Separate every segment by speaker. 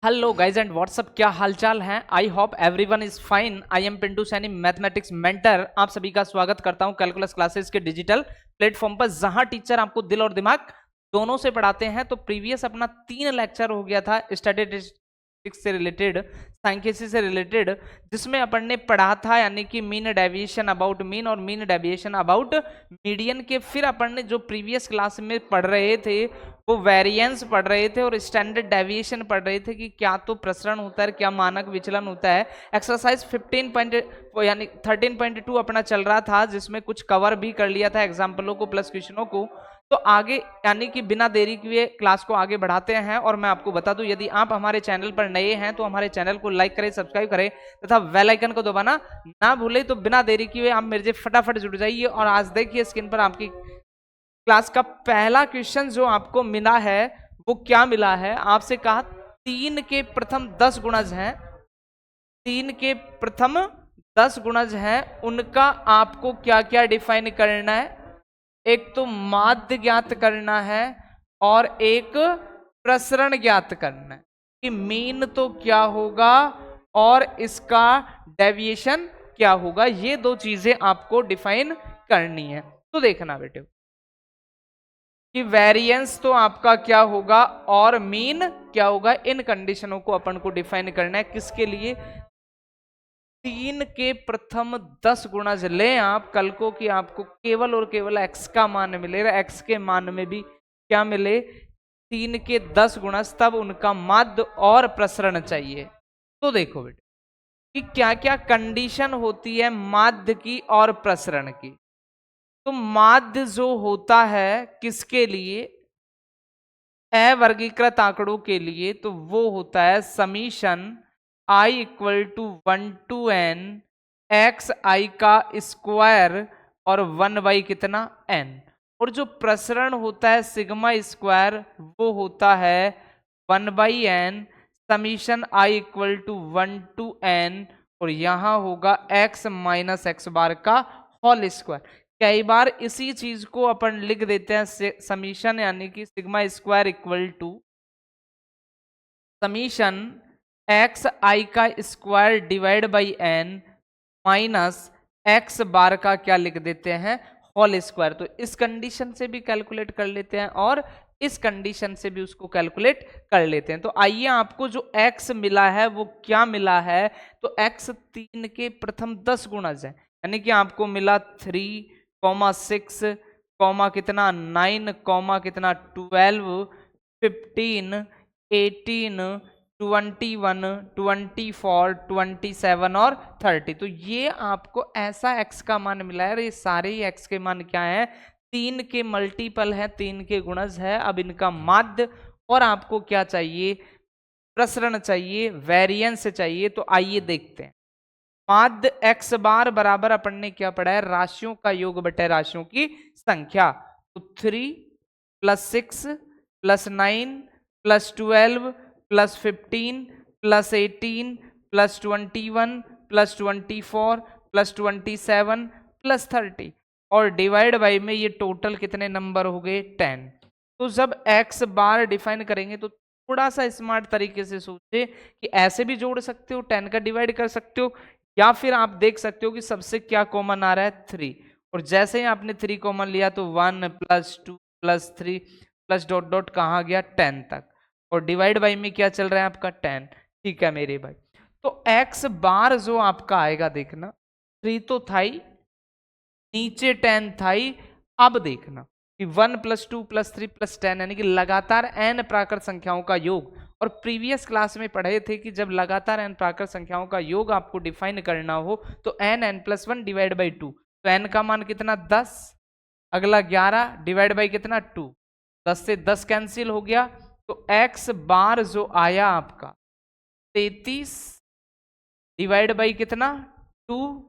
Speaker 1: Hello guys and WhatsApp, क्या हालचाल है। I hope everyone is fine. I am Pintu Saini, mathematics mentor. आप सभी का स्वागत करता हूं कैलकुलस क्लासेस के डिजिटल प्लेटफॉर्म पर, जहां टीचर आपको दिल और दिमाग दोनों से पढ़ाते हैं। तो प्रीवियस अपना 3 लेक्चर हो गया था स्टैटिस्टिक्स से रिलेटेड, सांख्यिकी से रिलेटेड, जिसमें अपन ने पढ़ा था यानी कि मीन डेविएशन अबाउट मीन और मीन डेविएशन अबाउट मीडियन के। फिर अपन ने जो प्रीवियस क्लास में पढ़ रहे थे वो वेरिएंस पढ़ रहे थे और स्टैंडर्ड डेविएशन पढ़ रहे थे कि क्या तो प्रसरण होता है, क्या मानक विचलन होता है। एक्सरसाइज 15 यानी 13.2 अपना चल रहा था, जिसमें कुछ कवर भी कर लिया था एग्जाम्पलों को प्लस क्वेश्चनों को। तो आगे यानी कि बिना देरी किए क्लास को आगे बढ़ाते हैं। और मैं आपको बता दूं, यदि आप हमारे चैनल पर नए हैं तो हमारे चैनल को लाइक करें, सब्सक्राइब करें तथा बेल आइकन को दबाना ना भूलें। तो बिना देरी किए आप मेरे से फटाफट जुड़ जाइए। और आज देखिए स्क्रीन पर आपकी क्लास का पहला क्वेश्चन जो आपको मिला है वो क्या मिला है। आपसे कहा 3 के प्रथम 10 गुणज हैं, 3 के प्रथम 10 गुणज हैं, उनका आपको क्या क्या डिफाइन करना है। एक तो माध्य ज्ञात करना है और एक प्रसरण ज्ञात करना है कि मीन तो क्या होगा और इसका डेविएशन क्या होगा। ये दो चीजें आपको डिफाइन करनी है। तो देखना बेटे कि वेरिएंस तो आपका क्या होगा और मीन क्या होगा। इन कंडीशनों को अपन को डिफाइन करना है। किसके लिए? 3 के प्रथम 10 गुणज लें आप कल को कि आपको केवल और केवल x का मान मिलेगा, x के मान में भी क्या मिले 3 के 10 गुणज, तब उनका माध्य और प्रसरण चाहिए। तो देखो बेटे कि क्या क्या कंडीशन होती है माध्य की और प्रसरण की। तो माध्य जो होता है किसके लिए, अवर्गीकृत आंकड़ों के लिए, तो वो होता है summation i equal to 1 to n x i का स्क्वायर और 1 बाई कितना n। और जो प्रसरण होता है सिग्मा स्क्वायर, वो होता है 1 by n summation i equal to 1 to n, और यहां होगा x माइनस एक्स बार का होल स्क्वायर। कई बार इसी चीज को अपन लिख देते हैं समीशन यानी कि sigma square equal to summation x i का square divide by n minus x bar का क्या लिख देते हैं, होल स्क्वायर। तो इस कंडीशन से भी कैलकुलेट कर लेते हैं और इस कंडीशन से भी उसको कैलकुलेट कर लेते हैं। तो आइए आपको जो x मिला है वो क्या मिला है। तो x 3 के प्रथम 10 गुणज है, यानी कि आपको मिला 3,6, कितना 9, कितना 12, 15, 18, 21, 24, 27 और 30। तो ये आपको ऐसा x का मान मिला है। ये सारे ही x के मान क्या है, 3 के मल्टीपल है, 3 के गुणज है। अब इनका माध्य और आपको क्या चाहिए, प्रसरण चाहिए, वेरिएंस चाहिए। तो आइए देखते हैं। माध्य x बार बराबर अपन ने क्या पढ़ा है, राशियों का योग बटे राशियों की संख्या। तो 3 + 6 + 9 + 12 + 15 + 18 + 21 + 24 + 27 + 30 और डिवाइड बाई में ये टोटल कितने नंबर हो गए, 10। तो जब x बार डिफाइन करेंगे तो थोड़ा सा स्मार्ट तरीके से सोचे कि ऐसे भी जोड़ सकते हो, 10 का डिवाइड कर सकते हो, या फिर आप देख सकते हो कि सबसे क्या कॉमन आ रहा है, 3। और जैसे ही आपने 3 कॉमन लिया तो 1 + 2 + 3 प्लस डॉट डॉट कहाँ गया, 10 तक। और डिवाइड बाई में क्या चल रहा है आपका, 10। ठीक है मेरे भाई। तो x बार जो आपका आएगा देखना, 3 तो था ही, नीचे 10 था ही। अब देखना कि 1 + 2 + 3 + 10 यानी कि लगातार n प्राकृत संख्याओं का योग। और प्रीवियस क्लास में पढ़े थे कि जब लगातार n प्राकृत संख्याओं का योग आपको डिफाइन करना हो तो n+1 डिवाइड बाई 2। तो n का मान कितना, 10, अगला 11 डिवाइड बाई कितना, 2, 10 से 10 कैंसिल हो गया। तो x बार जो आया आपका 33 डिवाइड बाई कितना, 2।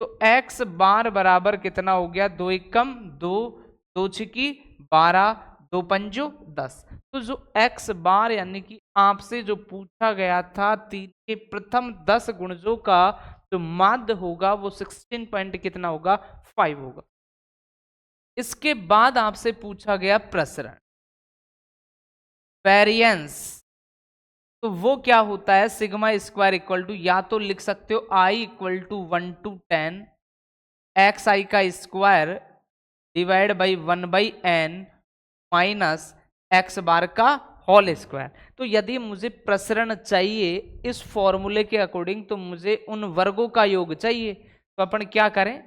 Speaker 1: तो x बार बराबर कितना हो गया, 2 एकम 2, 2 छिकी 12, 2 पंजो 10। तो जो x बार यानी कि आपसे जो पूछा गया था 3 के प्रथम 10 गुणजों का जो माध्य होगा वो 16 पॉइंट कितना होगा, 5 होगा। इसके बाद आपसे पूछा गया प्रसरण, वेरिएंस। तो वो क्या होता है, सिग्मा स्क्वायर इक्वल टू, या तो लिख सकते हो i equal to 1 to 10 x i का square divide by 1/n minus x bar का होल स्क्वायर। तो यदि मुझे प्रसरण चाहिए इस फॉर्मूले के अकॉर्डिंग, तो मुझे उन वर्गों का योग चाहिए। तो अपन क्या करें,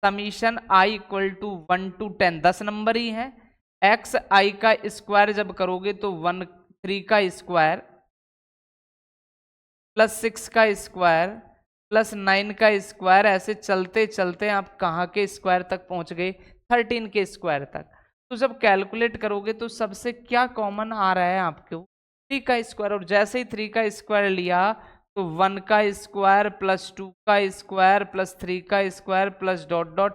Speaker 1: summation i equal to 1 to 10 10 number ही है, एक्स आई का स्क्वायर जब करोगे तो 3 का स्क्वायर प्लस 6 का स्क्वायर प्लस 9 का स्क्वायर, ऐसे चलते चलते आप कहाँ के स्क्वायर तक पहुंच गए, 13 के स्क्वायर तक। तो जब कैलकुलेट करोगे तो सबसे क्या कॉमन आ रहा है आपको, 3 का स्क्वायर, और जैसे ही 3 का स्क्वायर लिया तो 1 का स्क्वायर प्लस 2 का स्क्वायर प्लस 3 का स्क्वायर प्लस डॉट डॉट,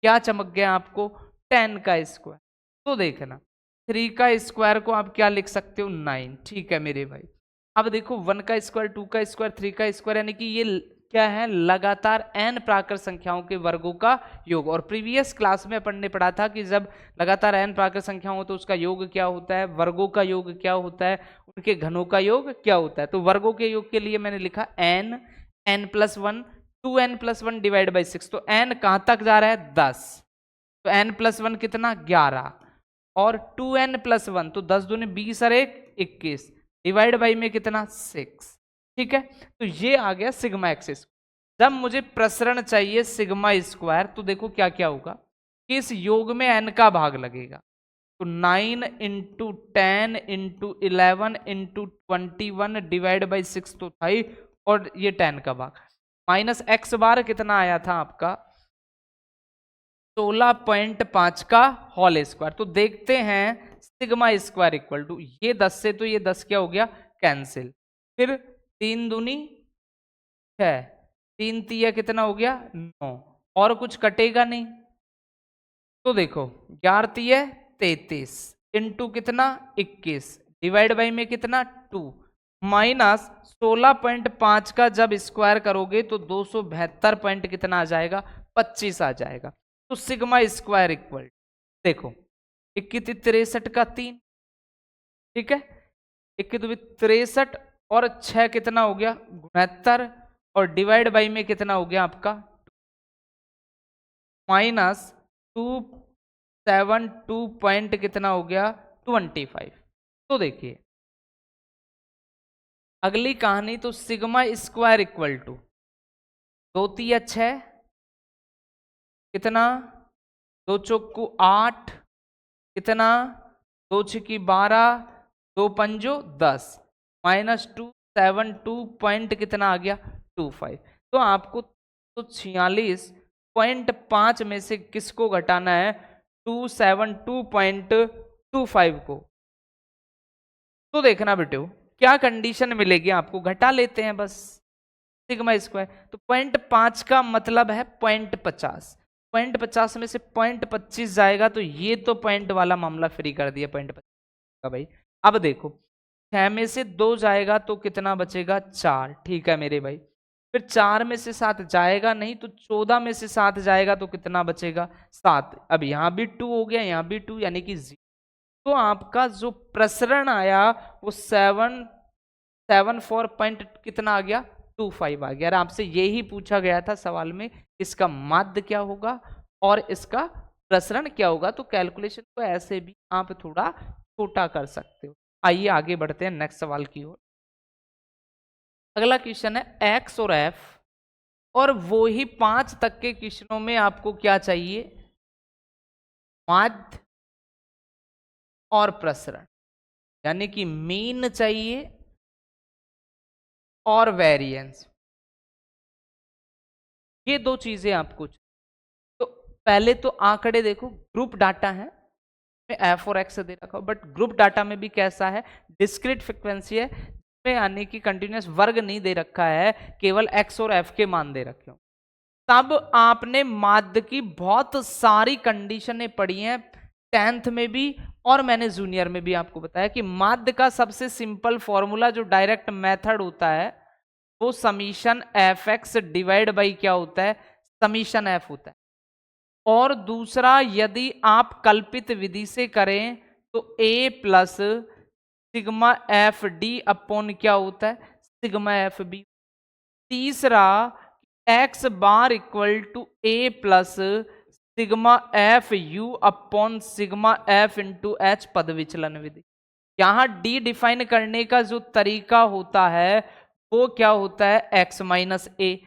Speaker 1: क्या चमक गया आपको, 10 का स्क्वायर। तो देखना 3 का स्क्वायर को आप क्या लिख सकते हो, 9, ठीक है मेरे भाई। अब देखो 1 का स्क्वायर 2 का स्क्वायर 3 का स्क्वायर, यानी कि ये क्या है, लगातार n प्राकृत संख्याओं के वर्गों का योग। और प्रीवियस क्लास में अपन ने पढ़ा था कि जब लगातार n प्राकृत संख्या हो तो उसका योग क्या होता है, वर्गों का योग क्या होता है, उनके घनों का योग क्या होता है। तो वर्गों के योग के लिए मैंने लिखा n+1 2n+1 डिवाइड बाई 6। तो n कहां तक जा रहा है, 10, तो n+1 कितना, 11, और 2n+1 तो 10 दूनी 20 और 1 21, डिवाइड बाई में कितना, 6, ठीक है। तो ये आ गया सिग्मा एक्स। जब मुझे प्रसरण चाहिए सिग्मा स्क्वायर, तो देखो क्या क्या होगा कि इस योग में n का भाग लगेगा, तो 9 into 10 into 11 into 21 divide by 6 तो था ही, और ये 10 का भाग माइनस एक्स बार कितना आया था आपका, 16.5 का होल स्क्वायर। तो देखते हैं सिग्मा स्क्वायर इक्वल टू, ये 10 से तो ये 10 क्या हो गया, कैंसिल, फिर 3 दूनी 6, 3 तिया कितना हो गया, 9, और कुछ कटेगा नहीं। तो देखो 11 तिया 33 इंटू कितना 21 डिवाइड बाई में कितना 2 माइनस 16.5 का जब स्क्वायर करोगे तो 272 पॉइंट कितना आ जाएगा, 25 आ जाएगा। तो सिग्मा स्क्वायर इक्वल, देखो 21 63 का 3, ठीक है, 21 63 और 6 कितना हो गया 69, और डिवाइड बाई में कितना हो गया आपका माइनस 272 पॉइंट कितना हो गया 25। तो देखिए अगली कहानी, तो सिग्मा स्क्वायर इक्वल टू 2 तिया 6 कितना, 2 चौको 8 कितना, 2 छिकी 12 2 पंजो 10 माइनस 272 पॉइंट कितना आ गया 25। तो आपको तो 46.5 में से किसको घटाना है, 272.25 को। तो देखना बेटे क्या कंडीशन मिलेगी आपको, घटा लेते हैं बस सिग्मा स्क्वायर। तो 0.5 का मतलब है 0.50, 0.50 में से 0.25 जाएगा, तो ये तो पॉइंट वाला मामला फ्री कर दिया 0.25 का भाई। अब देखो 6 में से 2 जाएगा तो कितना बचेगा 4, ठीक है मेरे भाई। फिर 4 में से 7 जाएगा नहीं, तो 14 में से 7 जाएगा तो कितना बचेगा 7। अब यहां भी 2 हो गया, यहां भी 2, यानी कि 0। तो आपका जो प्रसरण आया वो 774 पॉइंट कितना आ गया 25 आ गया। आपसे यही पूछा गया था सवाल में, इसका माध्य क्या होगा और इसका प्रसरण क्या होगा। तो कैलकुलेशन को ऐसे भी आप थोड़ा छोटा कर सकते हो। आइए आगे बढ़ते हैं नेक्स्ट सवाल की ओर। अगला क्वेश्चन है एक्स और एफ, और वो ही 5 तक के क्वेश्चनों में आपको क्या चाहिए, माध्य और प्रसरण, यानी कि मीन चाहिए और वेरिएंस, ये दो चीजें आपको। तो पहले तो आंकड़े देखो, ग्रुप डाटा है एफ और एक्स दे रखा हो, बट ग्रुप डाटा में भी कैसा है, डिस्क्रीट फ्रीक्वेंसी है, यानी कि कंटिन्यूअस वर्ग नहीं दे रखा है, केवल एक्स और एफ के मान दे रखे हो। तब आपने माध्य की बहुत सारी कंडीशनें पढ़ी हैं 10th में भी, और मैंने जूनियर में भी आपको बताया कि माध्य का सबसे सिंपल फॉर्मूला जो डायरेक्ट मेथड होता है वो summation f x divide by क्या होता है, समीशन एफ होता है। और दूसरा यदि आप कल्पित विधि से करें तो a plus sigma F D upon क्या होता है, सिग्मा एफ बी। तीसरा, X bar equal to A plus sigma F you upon sigma F into H पद विचलन विधि। यहां डी डिफाइन करने का जो तरीका होता है वो क्या होता है, एक्स माइनस ए।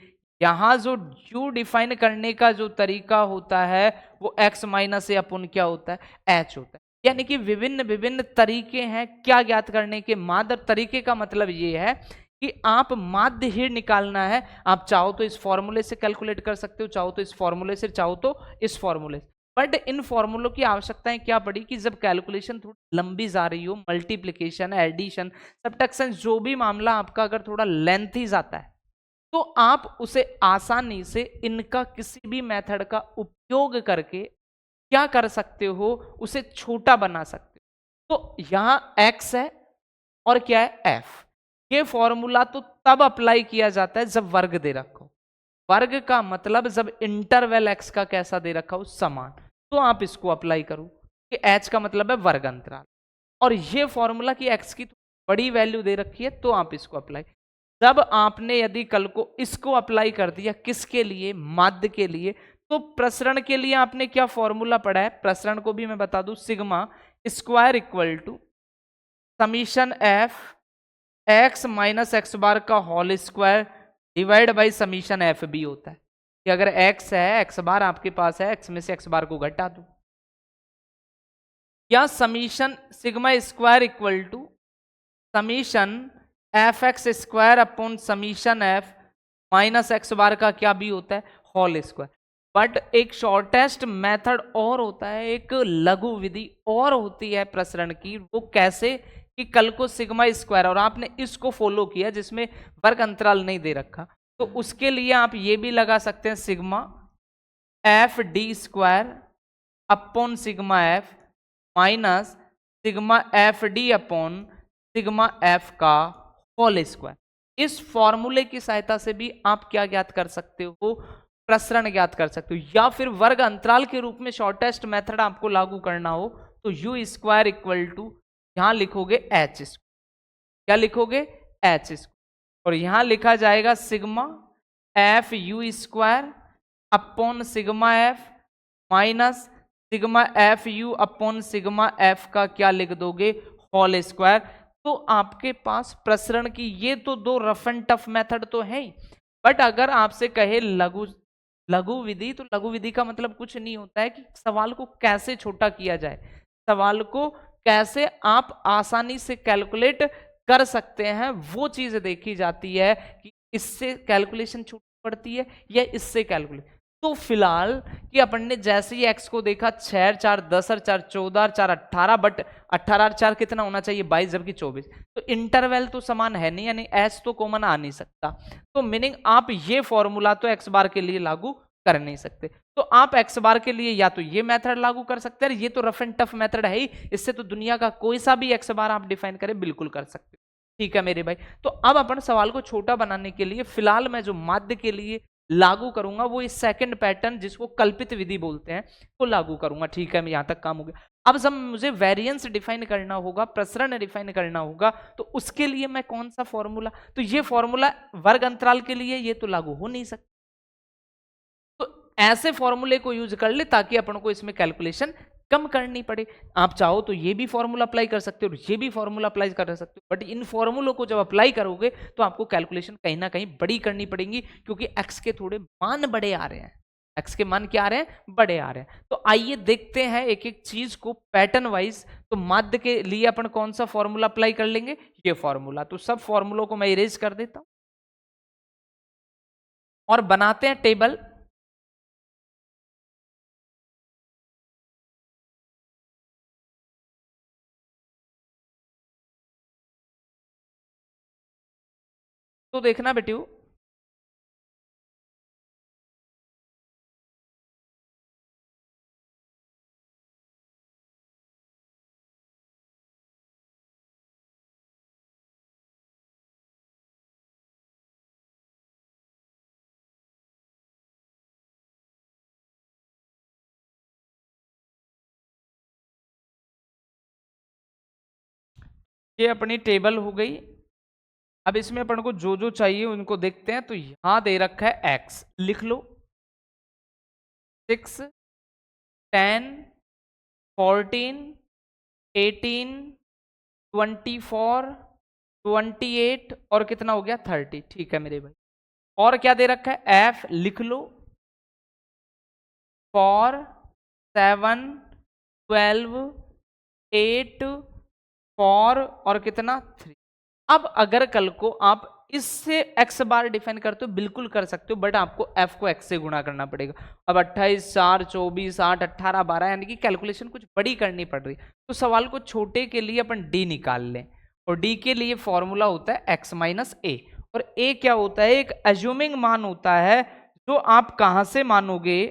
Speaker 1: यहां जो यू डिफाइन करने का जो तरीका होता है वो एक्स माइनस ए अपन क्या होता है, एच होता है। यानी कि विभिन्न विभिन्न तरीके हैं क्या ज्ञात करने के। माध्य तरीके का मतलब ये है कि आप माध्य ही निकालना है। आप चाहो तो इस फॉर्मूले से कैलकुलेट कर सकते हो, चाहो तो इस फॉर्मूले से, चाहो तो इस फॉर्मूले से। बट इन फॉर्मूलों की आवश्यकताएं क्या पड़ी कि जब कैलकुलेशन थोड़ी लंबी जा रही हो, मल्टीप्लीकेशन, एडिशन, सब्ट्रैक्शन, जो भी मामला आपका अगर थोड़ा लेंथी जाता है, तो आप उसे आसानी से इनका किसी भी मेथड का उपयोग करके क्या कर सकते हो, उसे छोटा बना सकते हो। तो यहां x है और क्या है, f। ये फॉर्मूला तो तब अप्लाई किया जाता है जब वर्ग दे रखो। वर्ग का मतलब जब इंटरवल x का कैसा दे रखा हो, समान, तो आप इसको अप्लाई करो कि h का मतलब है वर्ग अंतराल। और ये फॉर्मूला की x की बड़ी वैल्यू दे रखी है तो आप इसको अप्लाई। जब आपने यदि कल को इसको अप्लाई कर दिया किसके लिए, माध्य के लिए, तो प्रसरण के लिए आपने क्या फॉर्मूला पढ़ा है, प्रसरण को भी मैं बता दूं, sigma square equal to summation f x minus x bar का whole square divide by summation f b होता है। कि अगर एक्स है, एक्स बार आपके पास है, एक्स में से एक्स बार को घटा दो, या summation sigma square equal to summation f x square upon summation f minus x bar का क्या भी होता है, होल स्क्वायर। बट एक शॉर्टेस्ट मेथड और होता है, एक लघु विधि और होती है प्रसरण की। वो कैसे कि कल को सिग्मा स्क्वायर, और आपने इसको फॉलो किया जिसमें वर्ग अंतराल नहीं दे रखा, तो उसके लिए आप ये भी लगा सकते हैं sigma F D square upon sigma F minus sigma F D upon sigma F का होल स्क्वायर। इस फॉर्मूले की सहायता से भी आप क्या ज्ञात कर सकते हो, प्रसरण ज्ञात कर सकते हो। या फिर वर्ग अंतराल के रूप में शॉर्टेस्ट मेथड आपको लागू करना हो तो यू स्क्वायर इक्वल टू, यहां लिखोगे एच स्क्वायर, क्या लिखोगे, एच स्क्वायर, और यहां लिखा जाएगा sigma F U square upon sigma F minus sigma F you upon sigma F का क्या लिख दोगे, होल स्क्वायर। तो आपके पास प्रसरण की ये तो दो रफ एंड टफ मेथड तो है ही, बट अगर आपसे कहे लघु लघु विधि, तो लघु विधि का मतलब कुछ नहीं होता है कि सवाल को कैसे छोटा किया जाए, सवाल को कैसे आप आसानी से कैलकुलेट कर सकते हैं, वो चीज देखी जाती है कि इससे कैलकुलेशन छोटी पड़ती है या इससे कैलकुलेट। तो फिलहाल कि अपन ने जैसे ही एक्स को देखा 6 4 10 और 4 14 और 4 18, बट 18 और 4 कितना होना चाहिए, 22, जबकि 24। तो इंटरवल तो समान है नहीं, यानी एस तो कॉमन आ नहीं सकता। तो मीनिंग आप ये फॉर्मूला तो एक्स बार के लिए लागू कर नहीं सकते। तो आप एक्स बार के लिए या तो ये मेथड लागू कर सकते हैं, ये तो रफ एंड टफ मेथड है ही, इससे तो दुनिया का कोई सा भी एक्स बार आप डिफाइन करें बिल्कुल कर सकते हो। ठीक है मेरे भाई। तो अब अपन सवाल को छोटा बनाने के लिए फिलहाल मैं जो माध्य के लिए लागू करूंगा वो इस सेकंड पैटर्न जिसको कल्पित विधि बोलते हैं वो लागू करूंगा। ठीक है, मैं यहां तक काम हो गया। अब जब मुझे वेरिएंस डिफाइन करना होगा, प्रसरण डिफाइन करना होगा, तो उसके लिए मैं कौन सा फॉर्मूला, तो ये फॉर्मूला वर्ग अंतराल के लिए ये तो लागू हो नहीं सकता। तो ऐसे फॉर्मूले को यूज कर ले ताकि अपन को इसमें कैलकुलेशन कम करनी पड़े। आप चाहो तो ये भी फॉर्मूला अप्लाई कर सकते हो और ये भी फॉर्मूला अप्लाई कर सकते हो, बट इन फॉर्मूलों को जब अप्लाई करोगे तो आपको कैलकुलेशन कहीं ना कहीं बड़ी करनी पड़ेगी, क्योंकि एक्स के थोड़े मान बड़े आ रहे हैं, एक्स के मान क्या आ रहे हैं, बड़े आ रहे हैं। तो आइए देखते हैं एक एक चीज को पैटर्न वाइज। तो माध्य के लिए अपन कौन सा फॉर्मूला अप्लाई कर लेंगे, ये फॉर्मूला। तो सब फॉर्मूलों को मैं इरेज कर देता हूं और बनाते हैं टेबल। तो देखना बेटियों, ये अपनी टेबल हो गई। अब इसमें अपन को जो जो चाहिए उनको देखते हैं। तो यहां दे रखा है x, लिख लो 6, 10, 14, 18, 24, 28 और कितना हो गया 30। ठीक है मेरे भाई। और क्या दे रखा है f, लिख लो 4, 7, 12, 8, 4 और कितना 3। अब अगर कल को आप इससे x बार डिफाइन करते हो बिल्कुल कर सकते हो, बट आपको f को x से गुणा करना पड़ेगा। अब 28, 4, 24, 8, 18, 12 यानी कि कैलकुलेशन कुछ बड़ी करनी पड़ रही। तो सवाल को छोटे के लिए अपन d निकाल लें, और d के लिए फॉर्मूला होता है x माइनस a। और a क्या होता है? एक एज्यूमिंग मान होता है जो आप कहां से मानोगे?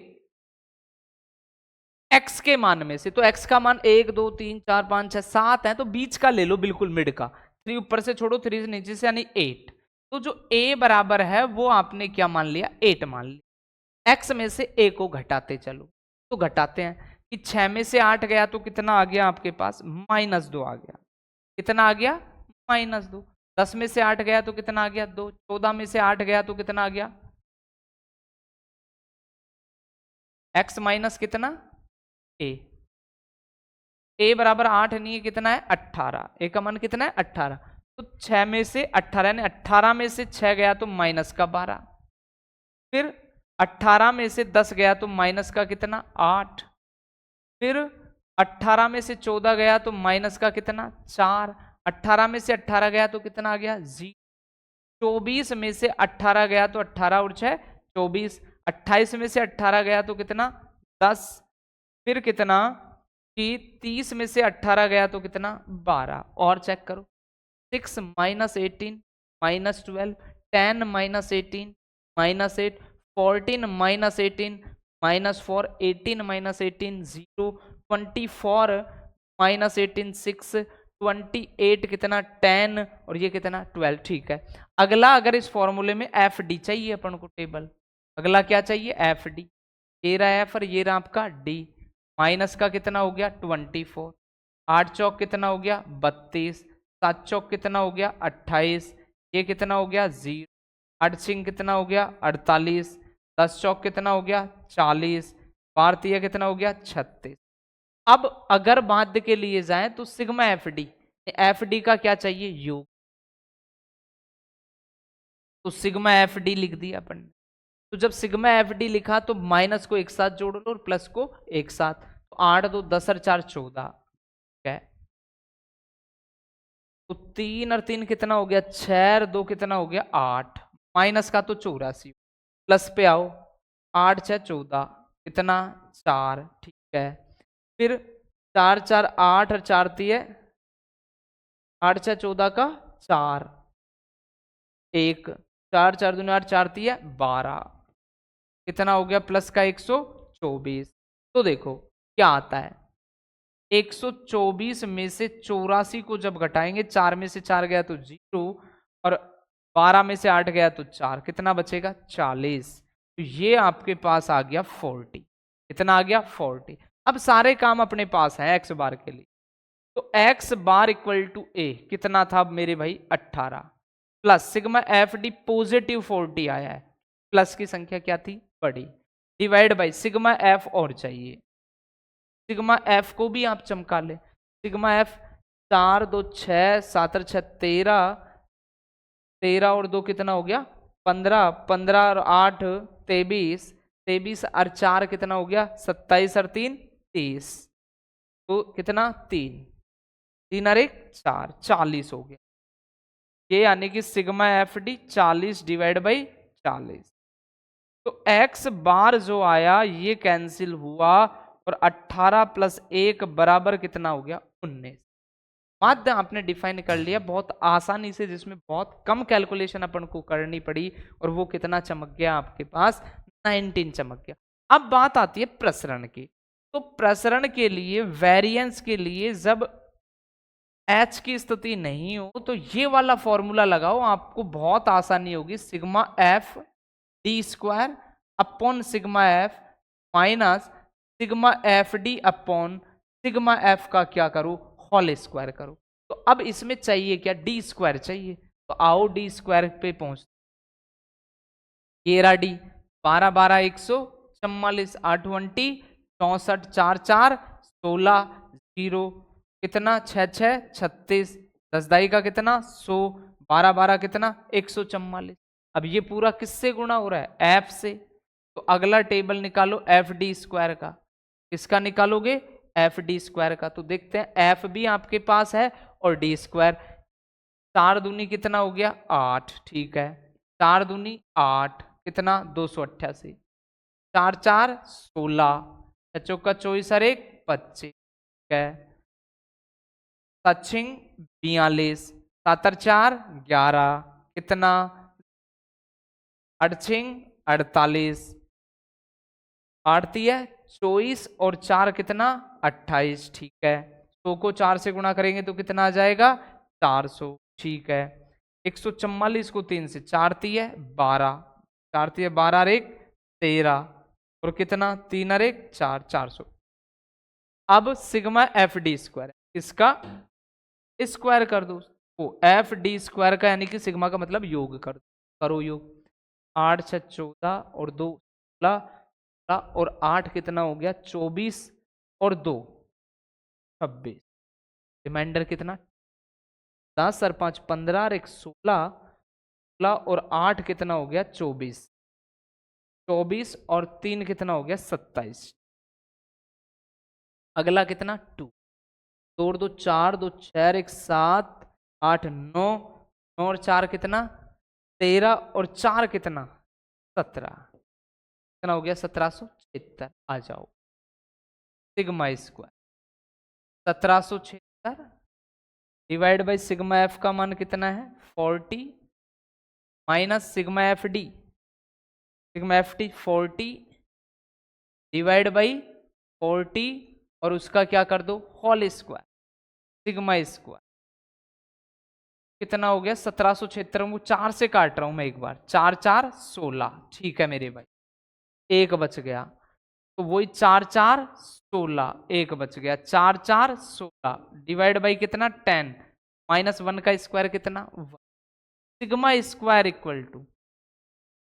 Speaker 1: x के मान में से। तो x का मान 1, 2, 3, 4, 5, 6, 7 है, तो बीच का ले लो, बिल्कुल मिड का। 3 ऊपर से छोड़ो, 3 से नीचे से, यानी 8। तो जो a बराबर है वो आपने क्या मान लिया? 8 मान लिया। x में से a को घटाते चलो, तो घटाते हैं कि 6 में से 8 गया तो कितना आ गया आपके पास? -2 आ गया। कितना आ गया? -2। 10 में से 8 गया तो कितना आ गया? 2। 14 में से 8 गया तो कितना आ गया? x माइनस कितना? a बराबर 8 नहीं है, कितना है? 18। a का मान कितना है? 18। तो 6 में से 18 यानी 18 में से 6 गया तो माइनस का 12। फिर 18 में से 10 गया तो माइनस का कितना? 8। फिर 18 में से 14 गया तो माइनस का कितना? 4। 18 में से 18 गया तो कितना आ गया? 0। 24 में से 18 गया तो 18 और 6 24। 28 में से 18 गया तो कितना? 10। फिर कितना कि 30 में से 18 गया तो कितना? 12। और चेक करो, 6 minus 18 minus 12, 10 minus 18 minus 8, 14 minus 18 minus 4, 18 minus 18 0, 24 minus 18 6, 28 कितना? 10 और ये कितना? 12। ठीक है। अगला अगर इस फॉर्मूले में एफ डी चाहिए अपन को टेबल, अगला क्या चाहिए? F D. ये रहा एफ और ये रहा आपका डी। माइनस का कितना हो गया? 24। 8 चौक कितना हो गया? 32। 7 चौक कितना हो गया? 28। ये कितना हो गया? 0। 8 सिंह कितना हो गया? 48। 10 चौक कितना हो गया? 40। 12 कितना हो गया? 36। अब अगर माध्य के लिए जाए तो sigma F D, F D का क्या चाहिए? योग। तो सिग्मा एफ डी लिख दिया अपन। तो जब सिग्मा एफ डी लिखा तो माइनस को एक साथ जोड़ लो और प्लस को एक साथ। तो 8 2 10 और 4 14। ठीक है। तो 3 और 3 कितना हो गया? 6 और 2 कितना हो गया? 8। माइनस का तो 84। प्लस पे आओ, 8 6 14 कितना? 4। ठीक है। फिर 4 4 8 और 4 3 8 6 14 का 4, 1, 4 4 दूनी 8, 4 3 12 कितना हो गया? प्लस का 124। तो देखो क्या आता है, 124 में से 84 को जब घटाएंगे, 4 में से 4 गया तो 0 और 12 में से 8 गया तो 4, कितना बचेगा? 40। तो ये आपके पास आ गया 40। कितना आ गया? 40। अब सारे काम अपने पास है एक्स बार के लिए। तो एक्स बार इक्वल टू ए कितना था मेरे भाई? 18 plus sigma F D positive 40 आया है। प्लस की संख्या क्या थी? बड़ी। डिवाइड बाई सिग्मा एफ और चाहिए। सिग्मा एफ को भी आप चमका ले। सिग्मा एफ 4 2 6 7 और 6 13, 13 और 2 कितना हो गया? 15, 15 और 8 23, 23 और 4 कितना हो गया? 27 और 3 30। तो कितना? 3, 3 और 1 4, 40 हो गया। ये यानी कि sigma F D 40 divide by 40। तो x बार जो आया ये कैंसिल हुआ और 18 प्लस 1 बराबर कितना हो गया? 19। माध्य आपने डिफाइन कर लिया बहुत आसानी से, जिसमें बहुत कम कैलकुलेशन अपन को करनी पड़ी, और वो कितना चमक गया आपके पास? 19 चमक गया। अब बात आती है प्रसरण की। तो प्रसरण के लिए, वेरिएंस के लिए जब एच की स्थिति नहीं हो तो ये वाला फॉर्मूला लगाओ, आपको बहुत आसानी होगी। Sigma F D square upon sigma F minus sigma F D upon sigma F का क्या करो? होल स्क्वायर करो। तो अब इसमें चाहिए क्या, डी स्क्वायर चाहिए। तो आओ डी स्क्वायर पे पहुंच, ये रहा डी, 12 12 144, 8 20 64 4 4 16 0 कितना 6 6 36, 10 दाई का कितना 100, 12 12 कितना 144। अब ये पूरा किससे गुणा हो रहा है, एफ से। तो अगला टेबल निकालो एफ डी स्क्वायर का। किसका निकालोगे, एफ डी स्क्वायर का। तो देखते हैं एफ भी आपके पास है और डी स्क्वायर। 4 दूनी कितना हो गया 8, ठीक है, 4 दूनी 8 कितना 288, 4 4 16, 6 चौका 24 और 1 25, ठीक है, 7 6 42, 7 और 4 11 कितना 8 6 48, 8 3 24 और 4 कितना 28, ठीक है। 100 को 4 से गुणा करेंगे तो कितना आ जाएगा 400, ठीक है। 144 को 3 से, 4 3 12, 4 3 12 और 1 13 और कितना 3 और 1 4, 400। अब सिग्मा एफ डी स्क्वायर, इसका स्क्वायर कर दो। ओ एफ डी स्क्वायर का यानी कि सिग्मा का मतलब योग कर दो, करो योग। 8 6 14 और 2 16 और 8 कितना हो गया 24 और 2 26, रिमाइंडर कितना 10 और 5 15 और 1 16 और 8 कितना हो गया 24, 24 और 3 कितना हो गया 27। अगला कितना 2, 2 और 2 4, 2 6 1 7 8 9, 9 और 4 कितना 13 और 4 कितना 17, कितना हो गया 1776। आ जाओ sigma square 1776 divide by sigma F का मान कितना है 40 minus sigma F D, sigma F D 40 divide by 40 और उसका क्या कर दो होल स्क्वायर, सिग्मा स्क्वायर कितना हो गया 1776, 4 से काट रहा हूं मैं एक बार, 4 4 16, ठीक है मेरे भाई, एक बच गया। तो वही 4 4 16, एक बच गया, 4 4 16 डिवाइड बाई कितना 10 माइनस 1 का स्क्वायर कितना 1, sigma square equal to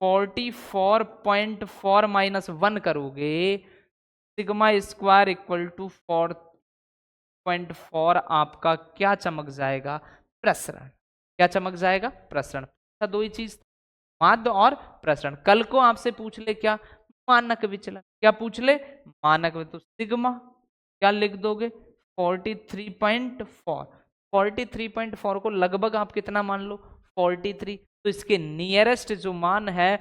Speaker 1: 44.4 minus 1 करोगे, सिग्मा स्क्वायर इक्वल टू 4.4 आपका क्या चमक जाएगा प्रसरण, क्या चमक जाएगा प्रसरण। अच्छा दो ही चीज, माध्य और प्रसरण। कल को आपसे पूछ ले क्या मानक विचलन, क्या पूछ ले मानक विचलन, तो सिग्मा क्या लिख दोगे 43.4, 43.4 को लगभग आप कितना मान लो 43, तो इसके नियरेस्ट जो मान है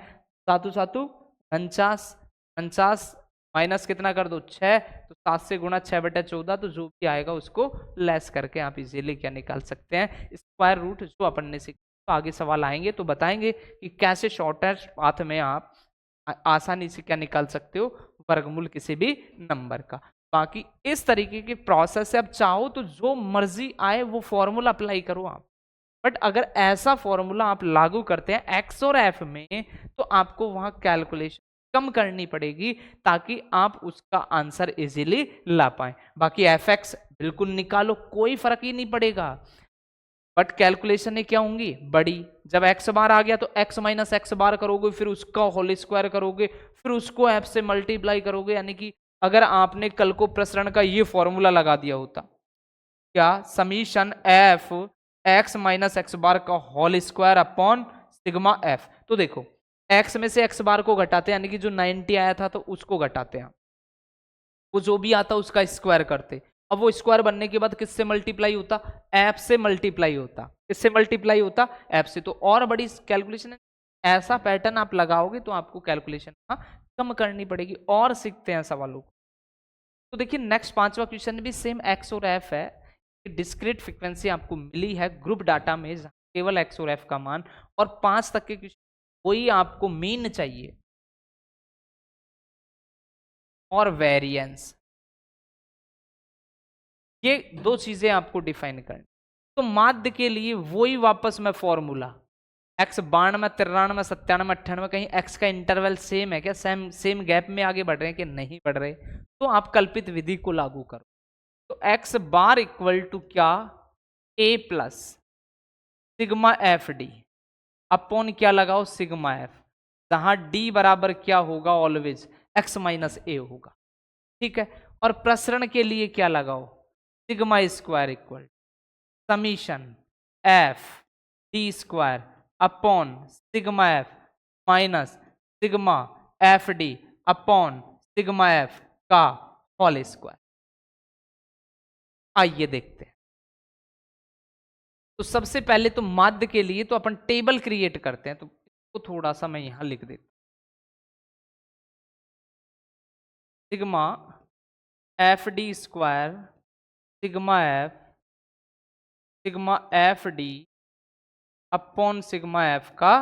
Speaker 1: सातु सातु 49, 49 माइनस कितना कर दो 6, तो 7 से गुणा 6/14, तो जो भी आएगा उसको लेस करके आप इजीली क्या निकाल सकते हैं स्क्वायर रूट, जो अपन ने सीखा। तो आगे सवाल आएंगे तो बताएंगे कि कैसे शॉर्टेस्ट पाथ में आप आसानी से क्या निकाल सकते हो वर्गमूल किसी भी नंबर का। बाकी इस तरीके की प्रोसेस से आप चाहो तो जो मर्जी आए वो फॉर्मूला अप्लाई करो आप, बट अगर ऐसा फॉर्मूला आप लागू करते हैं एक्स और एफ में तो आपको वहां कैलकुलेशन कम करनी पड़ेगी ताकि आप उसका आंसर इजीली ला पाए। बाकी एफ एक्स बिल्कुल निकालो, कोई फर्क ही नहीं पड़ेगा, बट कैलकुलेशन क्या होंगी बड़ी। जब एक्स बार आ गया तो एक्स माइनस एक्स बार करोगे, फिर उसका होल स्क्वायर करोगे, फिर उसको एफ से मल्टीप्लाई करोगे। यानी कि अगर आपने कल को प्रसरण का ये फॉर्मूला लगा दिया होता क्या summation f x minus x bar का whole square upon sigma f, तो देखो एक्स में से एक्स बार को घटाते हैं, यानी कि जो 90 आया था तो उसको घटाते हैं, वो जो भी आता उसका स्क्वायर करते। अब वो स्क्वायर बनने के बाद किससे मल्टीप्लाई होता, एफ से मल्टीप्लाई होता, किससे मल्टीप्लाई होता एफ से। तो और बड़ी कैलकुलेशन, ऐसा पैटर्न आप लगाओगे तो आपको कैलकुलेशन कम करनी पड़ेगी। और सीखते हैं सवालों को। तो देखिए नेक्स्ट 5वां क्वेश्चन भी सेम एक्स और एफ है, डिस्क्रीट फ्रीक्वेंसी आपको मिली है ग्रुप डाटा में केवल एक्स और एफ का मान, और 5 तक के क्वेश्चन वही आपको मीन चाहिए और वेरिएंस, ये दो चीजें आपको डिफाइन करनी। तो माध्य के लिए वही वापस में फॉर्मूला एक्स 92 93 97 98, कहीं एक्स का इंटरवल सेम है क्या, सेम गैप में आगे बढ़ रहे हैं कि नहीं बढ़ रहे, तो आप कल्पित विधि को लागू करो। तो एक्स बार इक्वल टू क्या a plus sigma F D upon क्या लगाओ सिग्मा एफ, जहां डी बराबर क्या होगा ऑलवेज एक्स माइनस ए होगा। ठीक है, और प्रसरण के लिए क्या लगाओ sigma square equal summation f D square upon sigma F minus sigma F D upon sigma F का होल स्क्वायर। आइए देखते हैं। तो सबसे पहले तो माध्य के लिए तो अपन टेबल क्रिएट करते हैं, तो इसको थोड़ा सा मैं यहां लिख देता हूं। Sigma F D square sigma F D upon sigma F का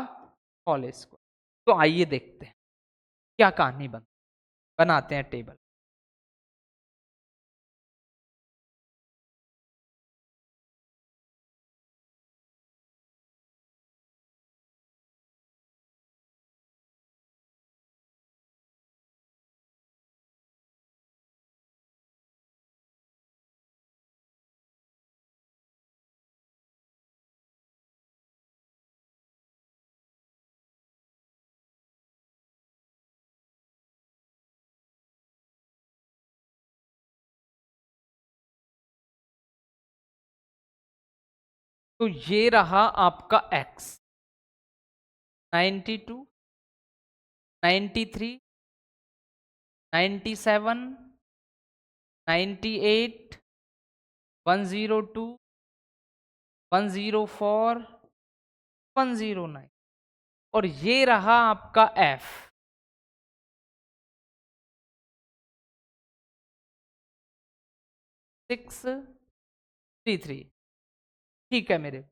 Speaker 1: होल स्क्वायर। तो आइए देखते हैं क्या कहानी बनाते हैं टेबल। तो ये रहा आपका x 92 93 97 98 102 104 109 और ये रहा आपका f 633। ठीक है मेरे,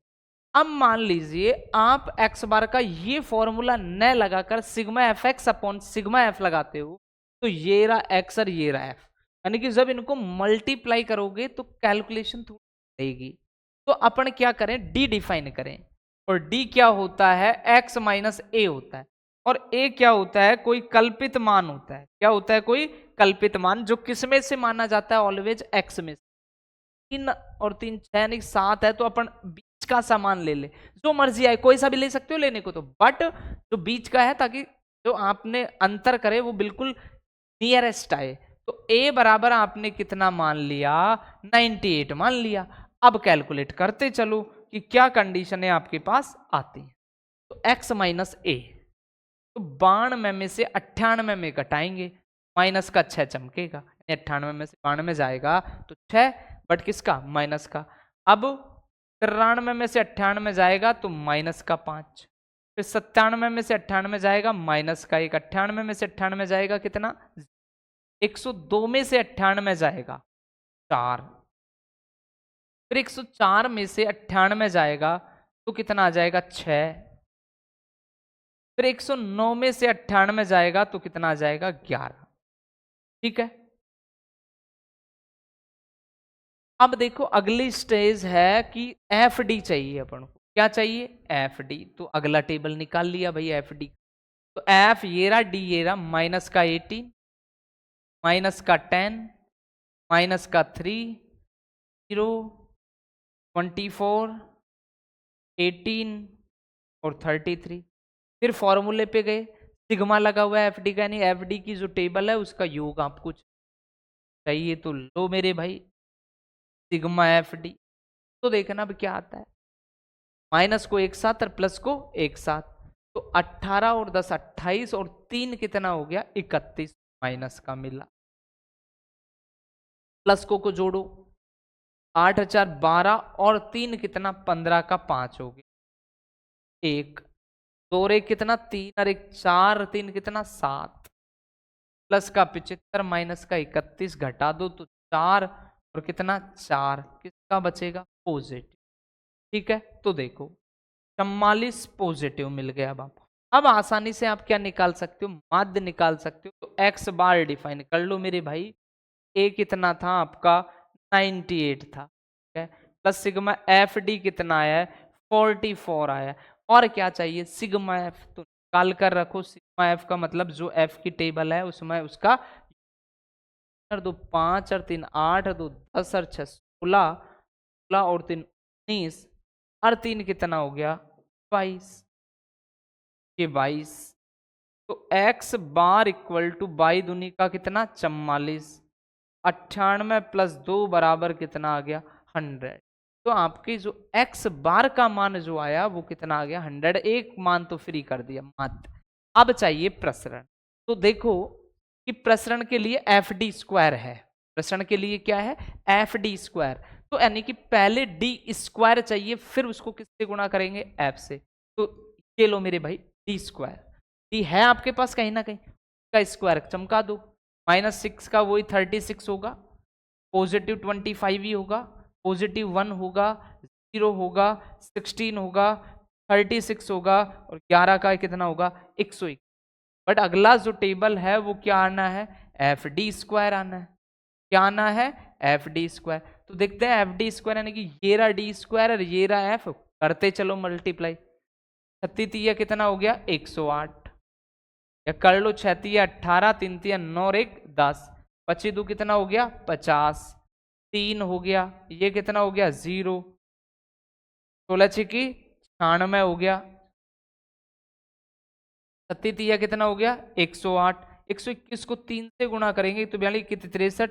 Speaker 1: अब मान लीजिए आप x बार का ये फॉर्मूला न लगाकर sigma F x upon sigma F लगाते हो, तो ये रहा x और ये रहा f, यानी कि जब इनको मल्टीप्लाई करोगे तो कैलकुलेशन थोड़ी रहेगी। तो अपन क्या करें d डिफाइन करें, और d क्या होता है x माइनस ए होता है, और a क्या होता है कोई कल्पित मान होता है। क्या होता है कोई कल्पित मान, जो किस में से माना जाता है ऑलवेज x में। 3 और 3 6 नहीं 7 है, तो अपन बीच का सामान ले ले, जो मर्जी आए कोई सा भी ले सकते हो लेने को, तो बट जो बीच का है ताकि जो आपने अंतर करे वो बिल्कुल नियरेस्ट आए। तो a बराबर आपने कितना मान लिया 98 मान लिया। अब कैलकुलेट करते चलो कि क्या कंडीशन है आपके पास आती है। तो x माइनस ए, तो 92 में से 98 में घटाएंगे, माइनस का 6 चमकेगा, 98 में से 92 जाएगा तो 6, बट किसका माइनस का। अब 93 में से 98 जाएगा तो माइनस का 5, फिर 97 में से 98 जाएगा माइनस का 1, 98 में से 98 जाएगा कितना 102 में से 98 जाएगा 4, फिर 104 में से 98 जाएगा तो कितना आ जाएगा 6, फिर 109 में से 98 जाएगा तो कितना आ जाएगा 11। ठीक है, अब देखो अगली स्टेज है कि एफ डी चाहिए अपन को। क्या चाहिए एफ डी, तो अगला टेबल निकाल लिया भाई एफ डी। तो एफ ये रहा, डी ये रहा, माइनस का 18 माइनस का 10 माइनस का 3 0 24 18 और 33। फिर फॉर्मूले पे गए, सिग्मा लगा हुआ है एफ डी का, यानी एफ डी की जो टेबल है उसका योग आपको चाहिए, तो लो मेरे भाई सिग्मा एफ डी। तो देखना अब क्या आता है, माइनस को एक साथ और प्लस को एक साथ, तो 18 और 10 28 और 3 कितना हो गया 31, माइनस का मिला। प्लस को जोड़ो 8 4 12 और 3 कितना 15 का 5 हो गया 1, 2 और 1 कितना 3 और 1 4 3 कितना 7, प्लस का 75 माइनस का 31 घटा दो तो 4 और कितना 4, किसका बचेगा पॉजिटिव। ठीक है, तो देखो 44 पॉजिटिव मिल गया। अब आसानी से आप क्या निकाल सकते हो माध्य निकाल सकते हो। तो x बार डिफाइन कर लो मेरे भाई, a कितना था आपका 98 था, ठीक है, प्लस सिग्मा एफ डी कितना आया है 44 आया, और क्या चाहिए सिग्मा एफ, तो निकाल कर रखो। सिग्मा एफ का मतलब जो एफ की टेबल है उसमें उसका 2 5 और 3 8 2 10 और 6 16 16 और 3 19 और 3 कितना हो गया 22, ये 22। तो x बार इक्वल टू 22 दूनी का कितना 44, 98 प्लस 2 बराबर कितना आ गया 100। तो आपकी जो x बार का मान जो आया वो कितना आ गया 100, एक मान तो फ्री कर दिया मात्र। अब चाहिए प्रसरण। तो देखो कि प्रसरण के लिए एफ डी स्क्वायर है, प्रसरण के लिए क्या है एफ डी स्क्वायर। तो यानी कि पहले डी स्क्वायर चाहिए, फिर उसको किससे गुणा करेंगे एफ से। तो ये लो मेरे भाई डी स्क्वायर, डी है आपके पास कहीं ना कहीं, का स्क्वायर चमका दो। -6 का वही 36 होगा, +25 ही होगा, +1 होगा, 0 होगा, 16 होगा, 36 होगा और 11 का कितना होगा 101। बट अगला जो टेबल है वो क्या आना है एफ डी स्क्वायर आना है। क्या आना है एफ डी स्क्वायर। तो देखते हैं एफ डी स्क्वायर यानी कि ये रहा डी स्क्वायर और ये रहा एफ, करते चलो मल्टीप्लाई। 36 कितना हो गया 108, या कर लो 36 18, 3 9 और 1 10, 25 कितना हो गया 50, 3 हो गया, ये कितना हो गया 0, 16 6 96 हो गया, 36 कितना हो गया 108, 121 को 3 से गुणा करेंगे तो 63,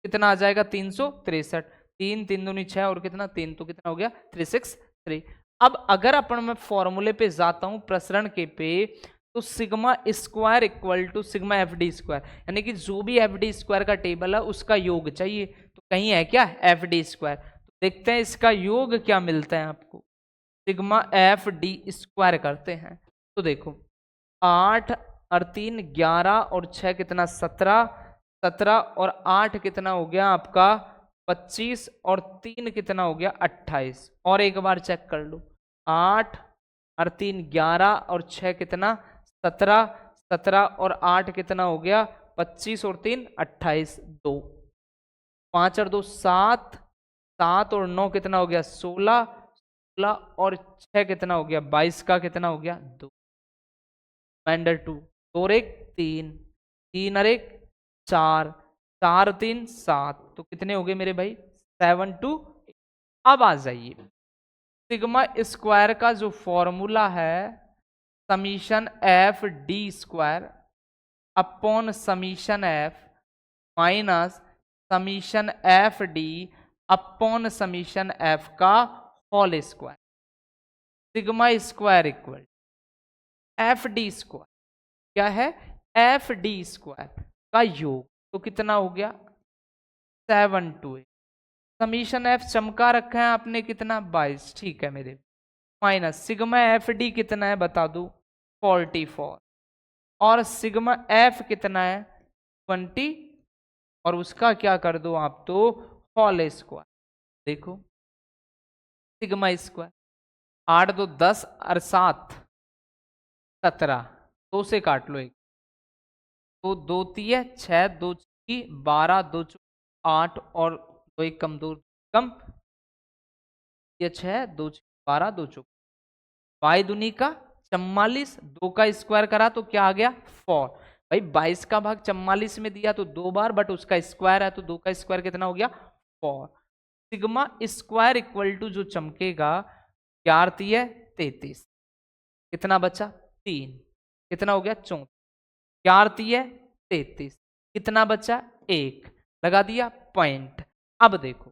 Speaker 1: कितना आ जाएगा 363, 3 3 दूनी 6 और कितना 3, तो कितना हो गया 363। अब अगर अपन मैं फॉर्मूले पे जाता हूं प्रसरण के पे, तो sigma square equal to sigma F D square, यानी कि जो भी एफ डी स्क्वायर का टेबल है उसका योग चाहिए। तो कहीं है क्या एफ डी स्क्वायर, तो देखते हैं इसका योग क्या मिलता है आपको। सिग्मा एफ डी स्क्वायर करते हैं तो देखो 8 और 3 11 और 6 कितना 17, 17 और 8 कितना हो गया आपका 25 और 3 कितना हो गया 28। और एक बार चेक कर लो 8 और 3 11 और 6 कितना 17, 17 और 8 कितना हो गया 25 और 3 28, 2 5 और 2 7, 7 और 9 कितना हो गया 16, 16 और 6 कितना हो गया 22 का कितना हो गया 2, रिमाइंडर 2, 2 और 1 3, 3 और 1 4, 4 3 7, तो कितने हो गए मेरे भाई 7 2। अब आ जाइए सिग्मा स्क्वायर का जो फॉर्मूला है summation f D square upon summation f minus summation f D upon summation f का whole square. Sigma square equal f D square क्या है एफ डी स्क्वायर का योग, तो कितना हो गया 7 2। समीशन एफ चमका रखा है आपने कितना 22, ठीक है मेरे, माइनस सिग्मा एफ डी कितना है बता दो 44 और सिग्मा एफ कितना है 20 और उसका क्या कर दो आप तो होल स्क्वायर। देखो सिग्मा स्क्वायर 8 2 10 और 7 17, 2 से काट लो एक, तो 2 3 6 2 12 2 8 और 2 1 कम 2 कम, ये 6 2 12 2 बाई दुनी का 44, 2 का स्क्वायर करा तो क्या आ गया 4। भाई 22 का भाग 44 में दिया तो 2 बार, बट उसका स्क्वायर है तो 2 का स्क्वायर कितना हो गया 4। सिग्मा स्क्वायर इक्वल टू जो चमकेगा 4 3 33, कितना बचा 3, कितना हो गया 34, 4 3 33, कितना बचा 1, लगा दिया पॉइंट। अब देखो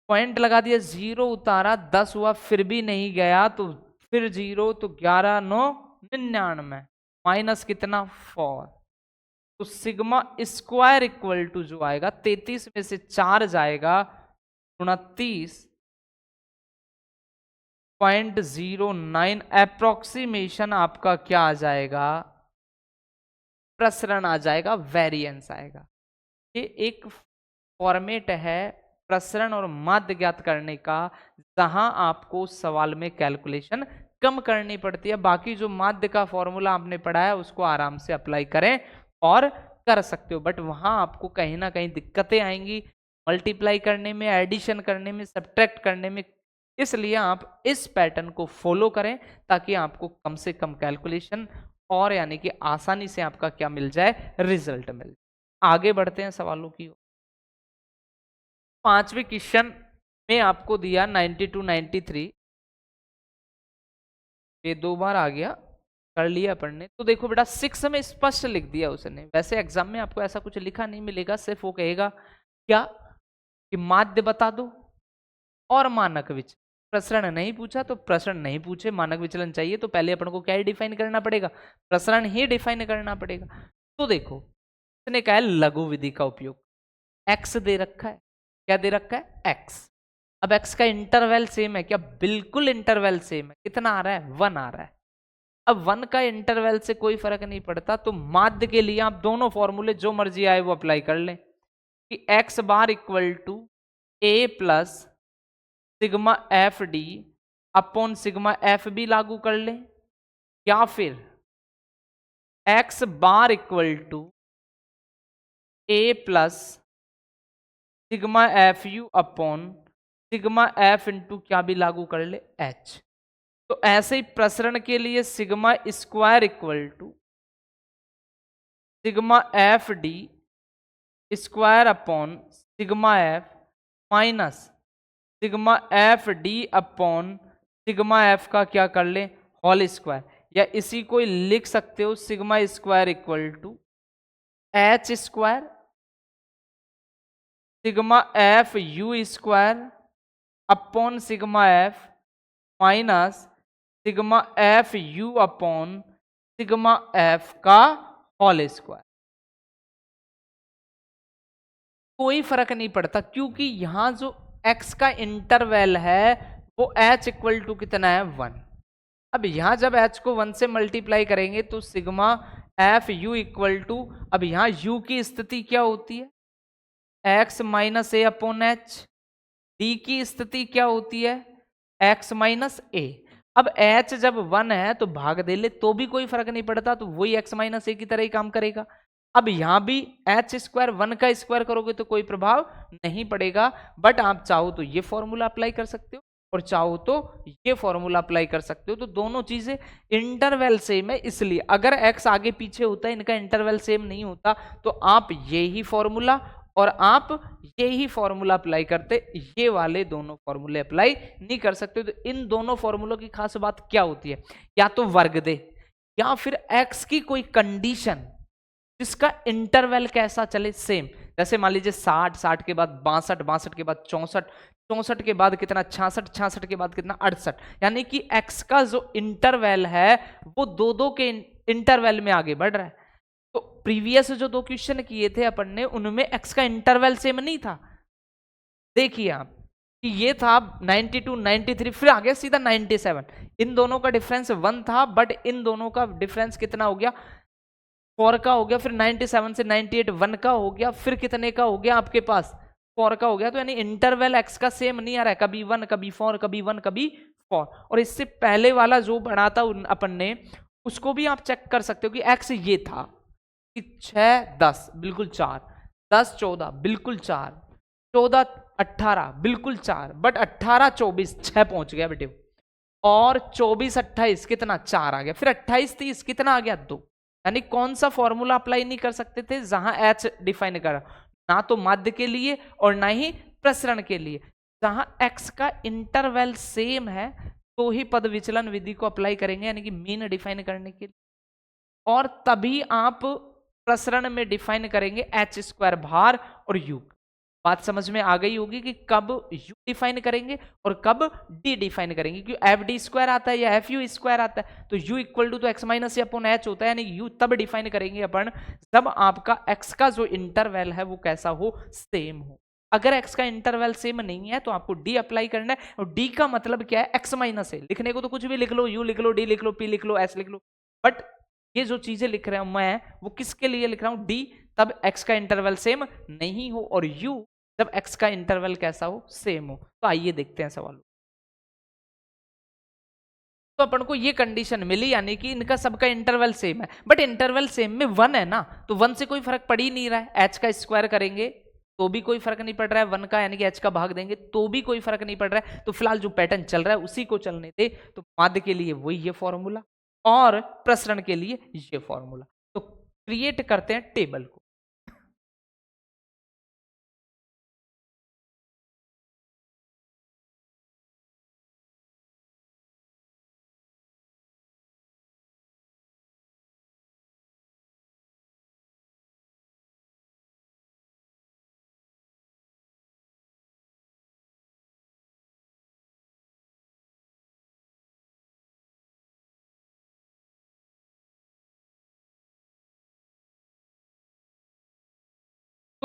Speaker 1: पॉइंट लगा दिया 0 उतारा 10 हुआ फिर भी नहीं गया तो फिर 0, तो 11 9 99 माइनस कितना 4, तो सिग्मा स्क्वायर इक्वल टू जो आएगा 33 में से 4 जाएगा 29.09 अप्रोक्सीमेशन आपका क्या आ जाएगा प्रसरण आ जाएगा, वेरिएंस आएगा। ये एक फॉर्मेट है प्रसरण और माध्य ज्ञात करने का, जहां आपको सवाल में कैलकुलेशन कम करनी पड़ती है। बाकी जो माध्य का फॉर्मूला आपने पढ़ा है उसको आराम से अप्लाई करें और कर सकते हो, बट वहां आपको कहीं ना कहीं दिक्कतें आएंगी मल्टीप्लाई करने में, एडिशन करने में, सब्ट्रैक्ट करने में। इसलिए आप इस पैटर्न को फॉलो करें ताकि आपको कम से कम कैलकुलेशन और यानी कि आसानी से आपका क्या मिल जाए रिजल्ट मिल जाए। आगे बढ़ते हैं सवालों की। 5वें क्वेश्चन में आपको दिया 92 93, ये 2 बार आ गया, कर लिया अपन ने। तो देखो बेटा 6 में स्पष्ट लिख दिया उसने। वैसे एग्जाम में आपको ऐसा कुछ लिखा नहीं मिलेगा, सिर्फ वो कहेगा क्या कि माध्य बता दो और मानक विचलन। प्रसरण नहीं पूछा तो प्रसरण नहीं पूछे, मानक विचलन चाहिए तो पहले अपन को क्या ही डिफाइन करना पड़ेगा, प्रसरण ही डिफाइन करना पड़ेगा। तो देखो इसने कहा है लघु विधि का उपयोग, एक्स दे रखा है, क्या दे रखा है, एक्स। अब एक्स का इंटरवल सेम है क्या, बिल्कुल इंटरवल सेम है। कितना आ रहा है, 1 आ रहा है। अब 1 का इंटरवल से कोई फर्क नहीं पड़ता, तो माध्य के लिए आप दोनों फॉर्मूले जो मर्जी आए वो अप्लाई कर लें कि X bar equal to A plus sigma F D upon sigma F B लागू कर लें, या फिर X bar equal to A plus sigma F you upon sigma F into क्या भी लागू कर ले, एच। तो ऐसे ही प्रसरण के लिए sigma square equal to sigma F D square upon sigma F minus sigma F D upon sigma F का क्या कर ले, होल स्क्वायर। या इसी को लिख सकते हो sigma square equal to H square sigma F U square upon sigma F minus sigma F you upon sigma F का होल स्क्वायर। कोई फर्क नहीं पड़ता क्योंकि यहां जो x का इंटरवल है वो h इक्वल टू कितना है, 1। अब यहां जब h को 1 से मल्टीप्लाई करेंगे तो sigma F U equal to, अब यहां u की स्थिति क्या होती है, x minus A upon H. D की स्थिति क्या होती है, x माइनस ए। अब h जब 1 है तो भाग दे ले तो भी कोई फर्क नहीं पड़ता, तो वही x माइनस ए की तरह ही काम करेगा। अब यहां भी एच स्क्वायर 1 का स्क्वायर करोगे तो कोई प्रभाव नहीं पड़ेगा, बट आप चाहो तो ये फॉर्मूला अप्लाई कर सकते हो और चाहो तो ये फॉर्मूला अप्लाई कर सकते हो। तो दोनों चीजें इंटरवल सेम है, इसलिए अगर x आगे पीछे होता है, इनका इंटरवल सेम नहीं होता, तो आप ये ही फॉर्मूला और आप ये ही फॉर्मूला अप्लाई करते, ये वाले दोनों फॉर्मूले अप्लाई नहीं कर सकते। तो इन दोनों फॉर्मूलों की खास बात क्या होती है, या तो वर्ग दे या फिर x की कोई कंडीशन जिसका इंटरवल कैसा चले, सेम। जैसे मान लीजिए 60, 60 के बाद 62, 62 के बाद 64, 64 के बाद कितना 66, 66 के बाद कितना 68, यानी कि x का जो इंटरवल है वो दो दो के इंटरवल में आगे बढ़ रहा है। तो प्रीवियस जो 2 क्वेश्चन किए थे अपन ने उनमें x का इंटरवल सेम नहीं था। देखिए आप कि ये था 92, 93, फिर आ गया सीधा 97। इन दोनों का डिफरेंस 1 था, बट इन दोनों का डिफरेंस कितना हो गया, 4 का हो गया। फिर 97 से 98 1 का हो गया, फिर कितने का हो गया आपके पास, 4 का हो गया। तो यानी इंटरवल एक्स का सेम नहीं आ रहा है, कभी 1 कभी 4, कभी 1 कभी 4। और इससे पहले वाला जो बना था अपन ने उसको भी आप चेक कर सकते हो कि एक्स ये था कि 6 10 बिल्कुल 4, 10 14 बिल्कुल 4, 14 18 बिल्कुल 4, बट 18 24 6 पहुंच गया बेटे, और 24 28 कितना 4 आ गया, फिर 28 30 कितना आ गया 2। यानी कौन सा फॉर्मूला अप्लाई नहीं कर सकते थे, जहां एच डिफाइन करा, ना तो माध्य के लिए और ना ही प्रसरण के लिए। जहां एक्स का इंटरवल सेम है तो ही पद विचलन विधि को अप्लाई करेंगे, यानी कि मीन डिफाइन करने के लिए। और तभी आप प्रसरण में डिफाइन करेंगे एच स्क्वायर भार और यू। बात समझ में आ गई होगी कि कब u डिफाइन करेंगे और कब d डिफाइन करेंगे, क्योंकि एफ डी स्क्वायर आता है या एफ यू स्क्वायर आता है, तो u इक्वल टू तो एक्स माइनस अपॉन एच होता है, यानी u तब डिफाइन करेंगे अपन जब आपका x का जो इंटरवल है वो कैसा हो, सेम हो। अगर x का इंटरवल सेम नहीं है तो आपको d अप्लाई करना है, और d का मतलब क्या है, x माइनस है। लिखने को तो कुछ भी लिख लो, u लिख लो, d लिख लो, p लिख लो, s लिख लो, बट ये जो चीजें लिख रहा हूं मैं वो किसके लिए लिख रहा हूं, d तब x का इंटरवल सेम नहीं हो और u जब x का इंटरवल कैसा हो, सेम हो। तो आइए देखते हैं सवाल। तो अपन को ये कंडीशन मिली, यानी कि इनका सबका इंटरवल सेम है, बट इंटरवल सेम में 1 है ना, तो 1 से कोई फर्क पड़ ही नहीं रहा है। h का स्क्वायर करेंगे तो भी कोई फर्क नहीं पड़ रहा है 1 का, यानी कि h का भाग देंगे तो भी कोई फर्क नहीं पड़ रहा है। तो फिलहाल जो पैटर्न चल रहा है उसी को चलने दे। तो माध्य के लिए वही ये फॉर्मूला और प्रसरण के लिए ये फॉर्मूला। तो क्रिएट करते हैं टेबल को।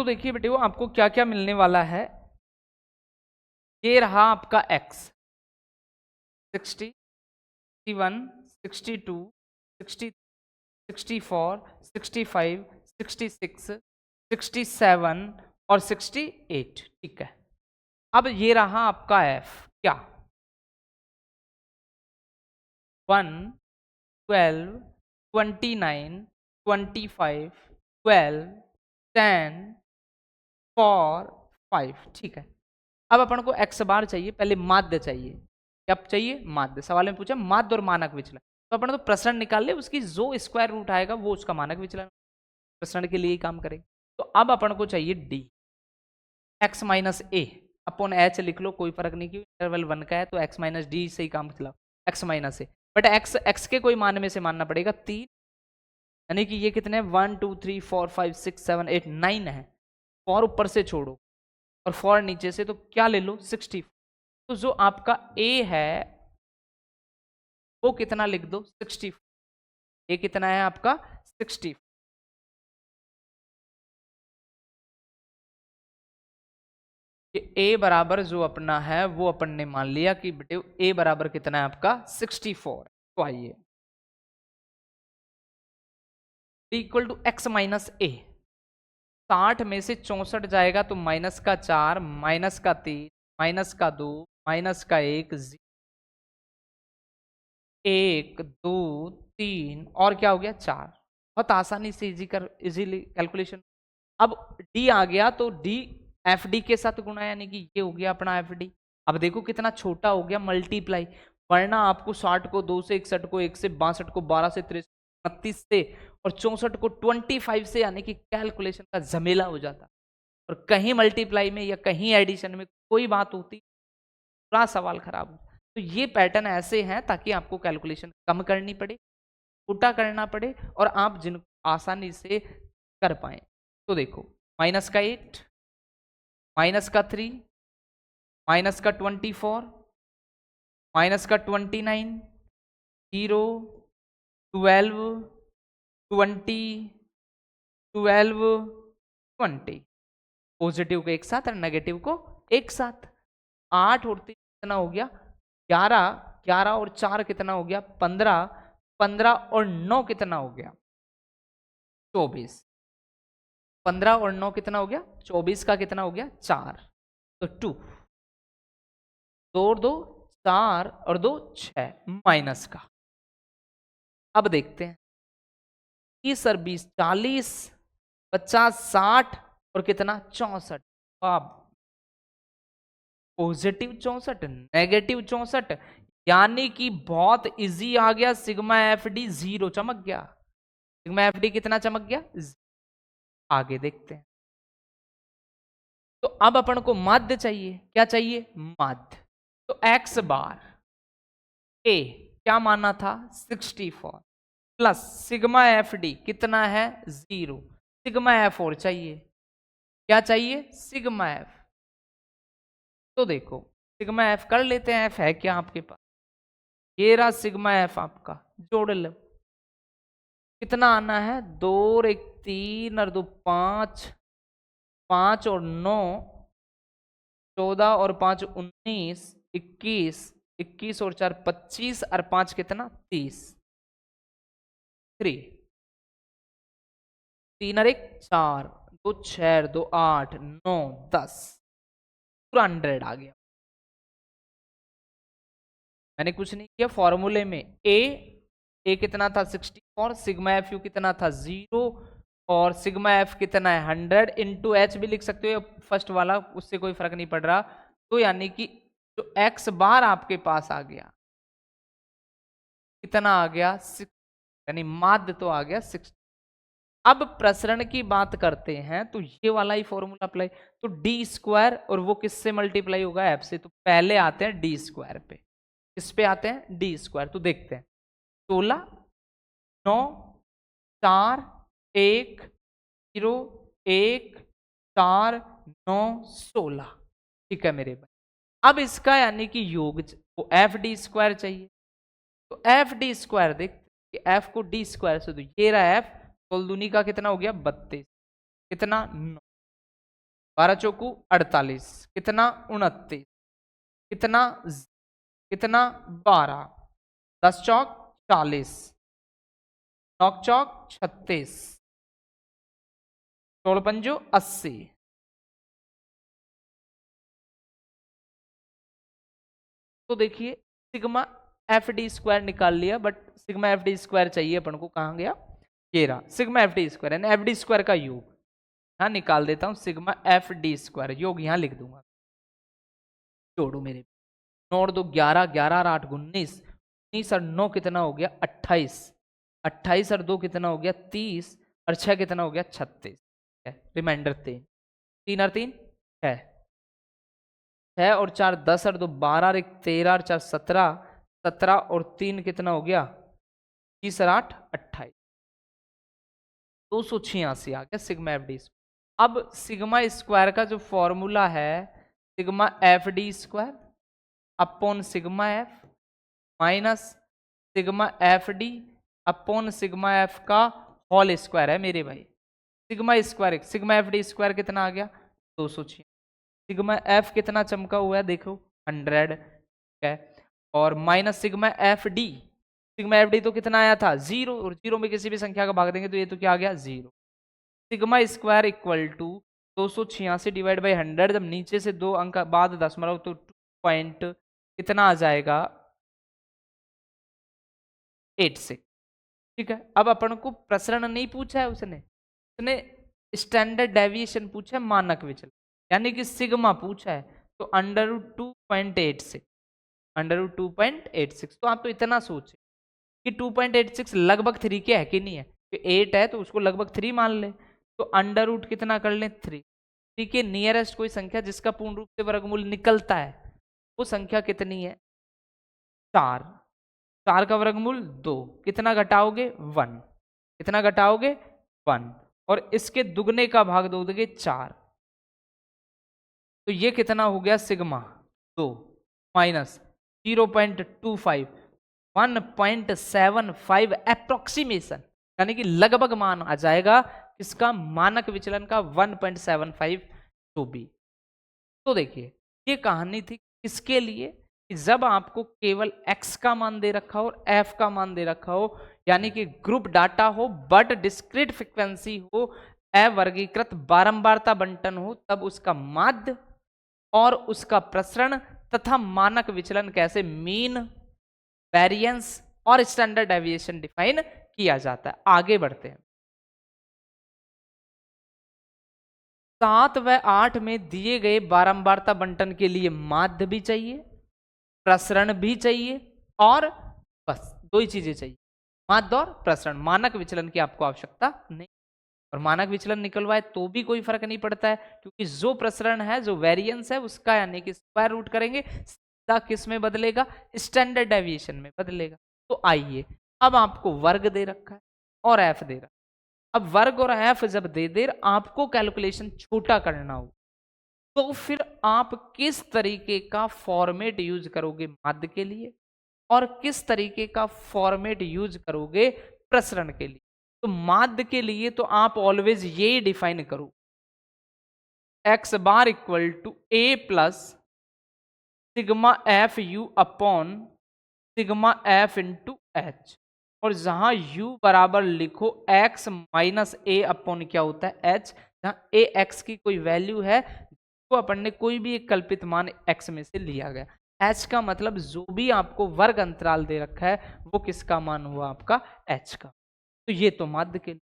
Speaker 1: तो देखिए बेटे वो आपको क्या क्या मिलने वाला है। ये रहा आपका x 60, 61, 62, 60, 64, 65, 66, 67 और 68। ठीक है, अब ये रहा आपका f क्या 1, 12, 29, 25, 12, 10, 4, 5। ठीक है, अब अपन को x बार चाहिए, पहले माध्य चाहिए। क्या चाहिए? माध्य। सवाल में पूछा माध्य और मानक विचलन, तो अपन तो प्रसरण निकाल ले, उसकी जो स्क्वायर रूट आएगा वो उसका मानक विचलन, प्रसरण के लिए ही काम करेंगे। तो अब अपन को चाहिए d x minus A upon H लिख लो, कोई फर्क नहीं, क्यों इंटरवल 1 का है तो x माइनस डी से ही काम चलाओ, x minus A. But x के कोई मान में से मानना पड़ेगा 3, यानी कि ये कितने 1 2 3 4 5 6 7 8 9 है। 4 ऊपर से छोड़ो और 4 नीचे से, तो क्या ले लो 60। तो जो आपका a है वो कितना लिख दो 60। a कितना है आपका 60। ये a बराबर जो अपना है वो अपन ने मान लिया कि बेटे a बराबर कितना है आपका 64। तो आइए इक्वल टू x माइनस ए, 60 में से 64 जाएगा तो माइनस का 4, माइनस का 3, माइनस का 2, माइनस का 1, 1 2 3 और क्या हो गया 4। बहुत आसानी से इजीली कैलकुलेशन। अब d आ गया तो d एफ डी के साथ गुणा, यानी कि ये हो गया अपना एफ डी। अब देखो कितना छोटा हो गया मल्टीप्लाई, वरना आपको 60 को 2 से, 61 को 1 से, 62 को 12 से, 63 32 से और 64 को 25 से, यानी कि कैलकुलेशन का झमेला हो जाता। और कहीं मल्टीप्लाई में या कहीं एडिशन में कोई बात होती, पूरा सवाल खराब हो। तो ये पैटर्न ऐसे हैं ताकि आपको कैलकुलेशन कम करनी पड़े, छोटा करना पड़े और आप जिन आसानी से कर पाए। तो देखो माइनस का 8, माइनस का 3, माइनस का 24, माइनस का 29, 0, 12, 20, 12, 20। पॉजिटिव को एक साथ और नेगेटिव को एक साथ। 8 और 3 कितना हो गया 11, 11 और 4 कितना हो गया 15, 15 और 9 कितना हो गया 24। 15 और 9 कितना हो गया 24 का कितना हो गया 4, तो 2, 2 और 2 4 और 2 6 माइनस का। अब देखते हैं 30 और 20 40, 50 60 और कितना 64। अब पॉजिटिव 64, नेगेटिव 64, यानी कि बहुत इजी आ गया। सिग्मा एफ डी 0 चमक गया, सिग्मा एफ डी कितना चमक गया। आगे देखते हैं। तो अब अपन को माध्य चाहिए, क्या चाहिए माध्य। तो एक्स बार ए क्या माना था 64 प्लस सिग्मा एफ डी कितना है 0, सिग्मा एफ और चाहिए, क्या चाहिए सिग्मा एफ। तो देखो सिग्मा एफ कर लेते हैं, एफ है क्या आपके पास, ये रहा सिग्मा एफ आपका, जोड़ लो कितना आना है 2 और 1 3 और 2 5, 5 और 9 14 और 5 19, 21, 21 और 4 25 और 5 कितना 30, 3, 3 और 1 4, 2 6 2 8 9 10, पूरा 100 आ गया। मैंने कुछ नहीं किया, फॉर्मूले में ए कितना था 64, सिग्मा एफ यू कितना था 0 और सिग्मा एफ कितना है 100 इंटू एच भी लिख सकते हो फर्स्ट वाला, उससे कोई फर्क नहीं पड़ रहा। तो यानी कि जो एक्स बार आपके पास आ गया कितना आ गया 6, यानी माध्य तो आ गया 6। अब प्रसरण की बात करते हैं तो ये वाला ही फॉर्मूला अप्लाई, तो डी स्क्वायर और वो किससे मल्टीप्लाई होगा एफ से, तो पहले आते हैं डी स्क्वायर पे। किस पे आते हैं डी स्क्वायर, तो देखते हैं 16 9 4 1 0 1 4 9 16। ठीक है मेरे भाई। अब इसका यानी कि योग वो एफ डी स्क्वायर चाहिए, तो एफ डी स्क्वायर देख एफ को डी स्क्वायर से, तो ये रहा एफ, कुल दूनी का कितना हो गया 32, कितना 9। 12 चौकू 48, कितना 29, कितना कितना 12, 10 चौक 40, 9 चौक 36, 16 पंजो 80। तो देखिए सिग्मा एफ डी स्क्वायर निकाल लिया, but sigma F D square चाहिए अपन को, कहाँ गया, ये रहा सिग्मा एफ डी स्क्वायर, यानी एफ डी स्क्वायर का योग यहाँ निकाल देता हूं, सिग्मा एफ डी स्क्वायर योग यहाँ लिख दूंगा, जोड़ो मेरे, 9 और 2 11, 11 और 8 19, 19 और 9 कितना हो गया 28, 28 और 2 कितना हो गया 30, और 6 कितना हो गया 36, रिमाइंडर 3, 3 और 3 6, 6 और 4 10 और 2 12 और 1 13 और 4 17, 17 और 3 कितना हो गया 30 और 8 28, 286 आ गया सिग्मा एफ डी। अब सिग्मा स्क्वायर का जो फॉर्मूला है, sigma F D square upon sigma F minus sigma F D upon sigma F का होल स्क्वायर है मेरे भाई। Sigma square, sigma F D square कितना आ गया 206, सिग्मा एफ कितना चमका हुआ है देखो 100 है, और minus sigma F D, sigma F D तो कितना आया था 0, और 0 में किसी भी संख्या का भाग देंगे तो ये तो क्या आ गया 0। Sigma square equal to 286 divide by 100, जब नीचे से 2 अंक बाद दशमलव तो 2 पॉइंट कितना आ जाएगा 86। ठीक है, अब अपन को प्रसरण नहीं पूछा है उसने स्टैंडर्ड डेविएशन पूछा है, मानक विचलन, यानी कि सिग्मा पूछा है, तो √2.86, √2.86। तो आप तो इतना सोचे कि 2.86 लगभग 3 के है कि नहीं है, तो 8 है तो उसको लगभग 3 मान ले, तो अंडर रूट कितना कर लें 3 के नियरेस्ट कोई संख्या जिसका पूर्ण रूप से वर्गमूल निकलता है वो संख्या कितनी है 4, 4 का वर्गमूल 2, कितना घटाओगे 1, कितना घटाओगे 1, और इसके दुगने का भाग दोगे 4, तो ये कितना हो गया सिग्मा 2 माइनस 0.25, 1.75 अप्रोक्सीमेशन, यानी कि लगभग मान आ जाएगा इसका मानक विचलन का 1.75 जो भी। तो देखिए ये कहानी थी इसके लिए कि जब आपको केवल x का मान दे रखा हो और f का मान दे रखा हो, यानी कि ग्रुप डाटा हो बट डिस्क्रीट फ्रीक्वेंसी हो, अवर्गीकृत बारंबारता बंटन हो, तब उसका माध्य और उसका प्रसरण तथा मानक विचलन कैसे मीन, वेरिएंस और स्टैंडर्ड डेविएशन डिफाइन किया जाता है। आगे बढ़ते हैं। 7 व 8 में दिए गए बारंबारता बंटन के लिए माध्य भी चाहिए, प्रसरण भी चाहिए, और बस 2 ही चीजें चाहिए, माध्य और प्रसरण। मानक विचलन की आपको आवश्यकता नहीं, और मानक विचलन निकलवाए तो भी कोई फर्क नहीं पड़ता है, क्योंकि जो प्रसरण है, जो वेरिएंस है उसका, यानी कि स्क्वायर रूट करेंगे, सीधा किस में बदलेगा, स्टैंडर्ड डेविएशन में बदलेगा। तो आइए, अब आपको वर्ग दे रखा है और एफ दे रखा है। अब वर्ग और एफ जब दे दे आपको कैलकुलेशन छोटा करना हो, तो फिर आप किस तरीके का फॉर्मेट यूज करोगे माध्य के लिए और किस तरीके का फॉर्मेट यूज करोगे प्रसरण के लिए। तो माध्य के लिए तो आप ऑलवेज ये डिफाइन करो, x bar equal to a plus sigma F you upon sigma F into H, और जहां u बराबर लिखो x माइनस ए अपॉन क्या होता है h, जहां a x की कोई वैल्यू है तो अपन ने कोई भी एक कल्पित मान x में से लिया गया, h का मतलब जो भी आपको वर्ग अंतराल दे रखा है वो किसका मान हुआ आपका h का। तो ये तो माध्य के लिए।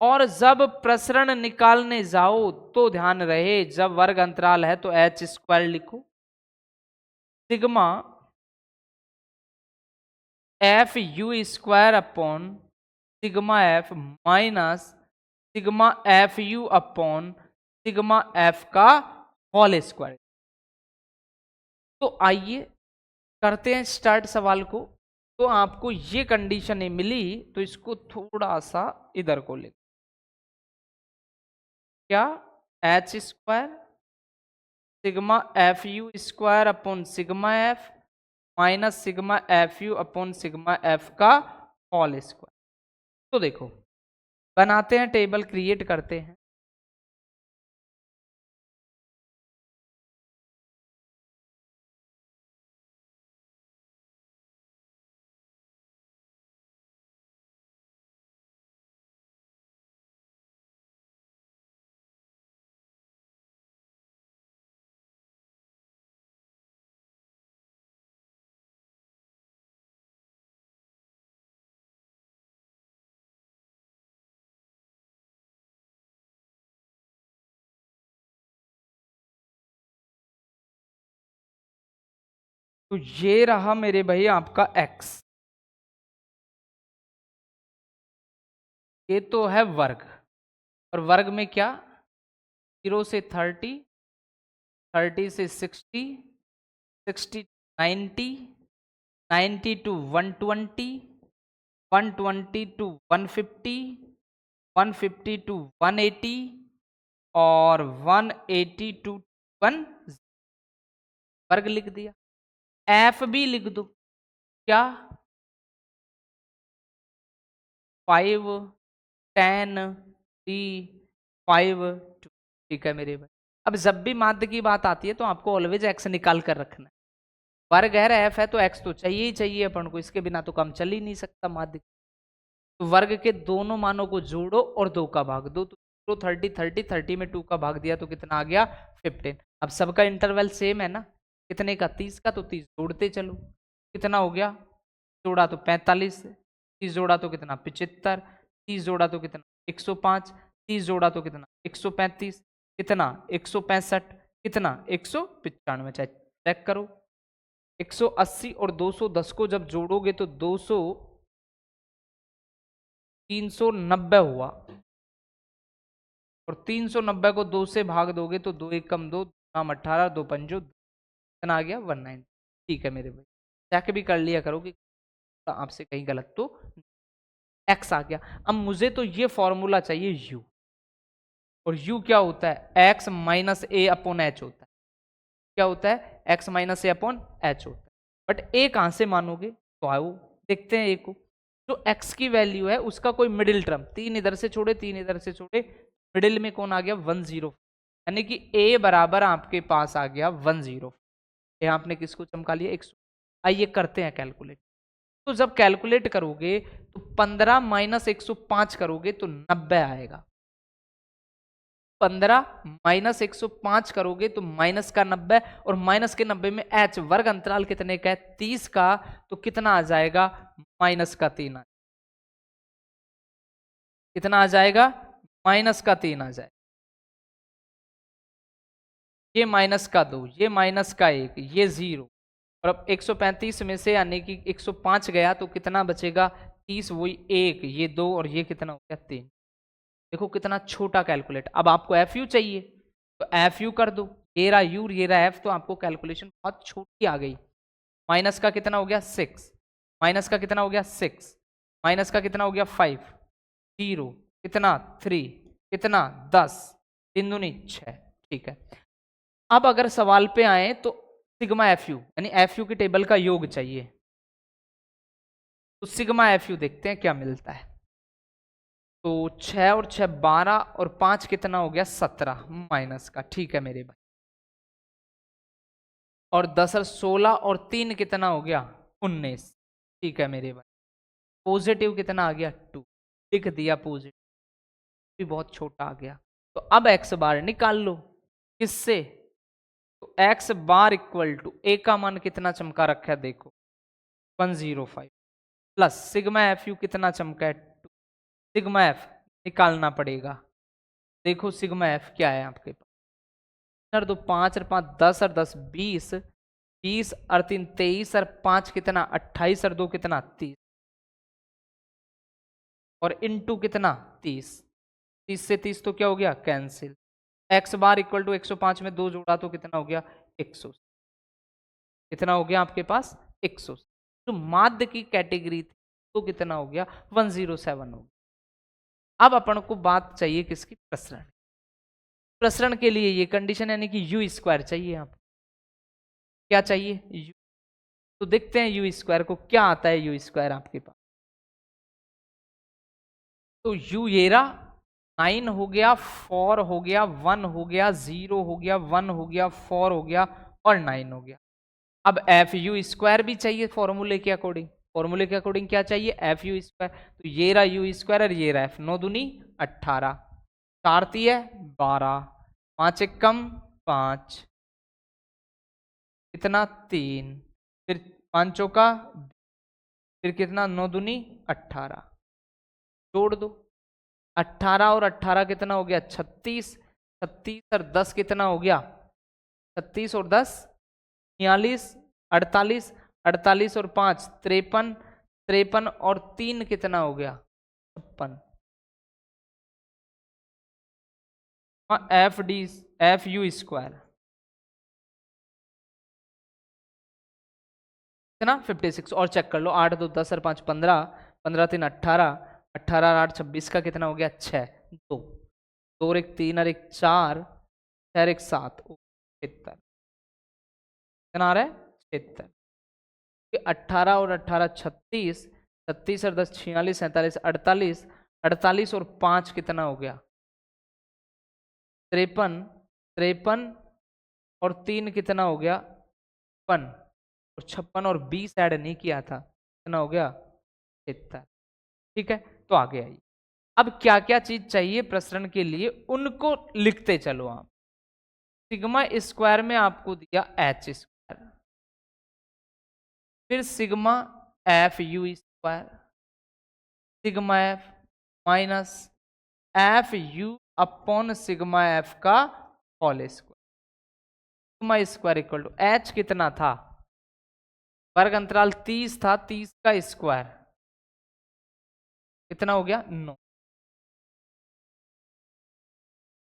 Speaker 1: और जब प्रसरण निकालने जाओ तो ध्यान रहे, जब वर्ग अंतराल है तो एच स्क्वायर लिखो, sigma F U square upon sigma F minus sigma F you upon sigma F का होल स्क्वायर। तो आइए करते हैं स्टार्ट सवाल को। तो आपको ये कंडीशन मिली, तो इसको थोड़ा सा इधर को ले, क्या H square sigma F U square upon sigma F minus sigma F you upon sigma F का होल स्क्वायर। तो देखो बनाते हैं टेबल, क्रिएट करते हैं। तो ये रहा मेरे भाई आपका x, ये तो है वर्ग, और वर्ग में क्या 0 से 30, 30 से 60, 60 90, 90 टू 120, 120 टू 150, 150 टू 180 और 180 टू 1 वर्ग लिख दिया। एफ भी लिख दो, क्या 5 10 3 5 2, ठीक है मेरे भाई। अब जब भी माध्य की बात आती है तो आपको ऑलवेज एक्स निकाल कर रखना है। वर्ग है एफ है तो एक्स तो चाहिए ही चाहिए अपन को, इसके बिना तो काम चल ही नहीं सकता माध्य। तो वर्ग के दोनों मानों को जोड़ो और 2 का भाग दो, तो 30 30 30 में 2 का भाग दिया तो कितना आ गया 15। अब सबका इंटरवल सेम है ना, कितने का 30 का, तो 30 जोड़ते चलो, कितना हो गया, जोड़ा तो 45, 30 जोड़ा तो कितना 75, 30 जोड़ा तो कितना 105, 30 जोड़ा तो कितना 135, कितना 165, कितना 195, चाहे चेक करो। 180 और 210 को जब जोड़ोगे तो 390 हुआ, और 390 को 2 से भाग दोगे तो 2 1 कम 2, 18, 2 पंजो, कितना आ गया 19। ठीक है मेरे भाई, चेक भी कर लिया करो कि आपसे कहीं गलत तो एक्स आ गया। अब मुझे तो ये फॉर्मूला चाहिए यू, और यू क्या होता है x minus A upon H होता है। क्या होता है x minus A upon H होता है। बट ए कहां से मानोगे, तो आओ देखते हैं ए को। जो एक्स की वैल्यू है उसका कोई मिडिल टर्म, 3 इधर से छोड़े 3 इधर से छोड़े, मिडिल में कौन आ गया 10, यानी कि ए बराबर आपके पास आ गया 10। ये आपने किसको चमका लिया 100। आइए करते हैं कैलकुलेट। तो जब कैलकुलेट करोगे तो 15 माइनस 105 करोगे तो 90 आएगा। 15 माइनस 105 करोगे तो माइनस का 90, और माइनस के 90 में एच वर्ग अंतराल कितने का है 30 का, तो कितना आ जाएगा माइनस का 3 कितना आ जाएगा माइनस का 3 आ जाए, ये माइनस का 2, ये माइनस का 1, ये 0, और अब 135 में से यानी कि 105 गया तो कितना बचेगा 30, वही 1, ये 2 और ये कितना हो गया 3। देखो कितना छोटा कैलकुलेट। अब आपको एफ यू चाहिए तो एफ यू कर दो, ये रहा यू ये रहा एफ, तो आपको कैलकुलेशन बहुत छोटी आ गई। माइनस का कितना हो गया 6, माइनस का कितना हो गया 6, माइनस का कितना हो गया 5, 0 कितना 3, कितना 10, 3 दूनी 6। ठीक है, अब अगर सवाल पे आए तो सिग्मा एफ यू यानी एफ यू की टेबल का योग चाहिए, तो सिग्मा एफ यू देखते हैं क्या मिलता है। तो 6 और 6 12, और 5 कितना हो गया 17 माइनस का, ठीक है मेरे भाई। और 10 और 16 और 3 कितना हो गया 19, ठीक है मेरे भाई। पॉजिटिव कितना आ गया 2, लिख दिया पॉजिटिव, भी बहुत छोटा आ गया। तो अब एक्स बार निकाल लो, किससे, तो एक्स बार इक्वल टू ए का मान कितना चमका रखा है देखो 105, प्लस सिग्मा एफ यू कितना चमका है 2, सिग्मा एफ निकालना पड़ेगा। देखो सिग्मा एफ क्या है आपके पास, सर 2 5 और 5 10 और 10 20, 20 और 3 23 और 5 कितना 28 और 2 कितना 30, और इनटू कितना 30, 30 से 30 तो क्या हो गया cancel. X bar equal to 105 में 2 जोड़ा तो कितना हो गया 100, कितना हो गया आपके पास 100। तो माध्य की कैटेगरी थी तो कितना हो गया 107 हो गया। अब अपन को बात चाहिए किसकी, प्रसरण। प्रसरण के लिए ये कंडीशन यानी कि यू स्क्वायर चाहिए। आप क्या चाहिए यू, तो देखते हैं यू स्क्वायर को क्या आता है। यू स्क्वायर आपके पास तो यू ये रहा 9 हो गया, 4 हो गया, 1 हो गया, 0 हो गया, 1 हो गया, 4 हो गया और 9 हो गया। अब एफ यू स्क्वायर भी चाहिए फॉर्मूले के अकॉर्डिंग। फॉर्मूले के अकॉर्डिंग क्या चाहिए एफ यू स्क्वायर, तो ये रहा यू स्क्वायर और ये रहा एफ, 9 दूनी 18, 4 तिये 12, 5 एक कम 5, कितना 3, फिर 5 चौका, फिर कितना 9 दूनी 18, जोड़ दो 18 और 18 कितना हो गया 36, 36 और 10 कितना हो गया 36 और 10 46, 48, 48 और 5 53, 53 और 3 कितना हो गया 56। FU² कितना 56। और चेक कर लो, 8 2 10 और 5 15, 15 3 18, 18 और 8 26 का कितना हो गया 6, 2, 2 और 1 3 और 1 4, 6 और 1 7, 76 कितना आ रहा है 76। 18 और 18 36, 36 और 10 46, 47 48, 48 और 5 कितना हो गया 53, 53 और 3 कितना हो गया 56, और 56 और 20 ऐड नहीं किया था कितना हो गया 76। ठीक है, तो आगे आइए। अब क्या क्या चीज चाहिए प्रसरण के लिए उनको लिखते चलो आप। सिग्मा स्क्वायर में आपको दिया H², फिर sigma FU², sigma F minus FU upon sigma F का whole square. Sigma square equal to H कितना था, वर्ग अंतराल 30 था, 30 का स्क्वायर कितना हो गया 9।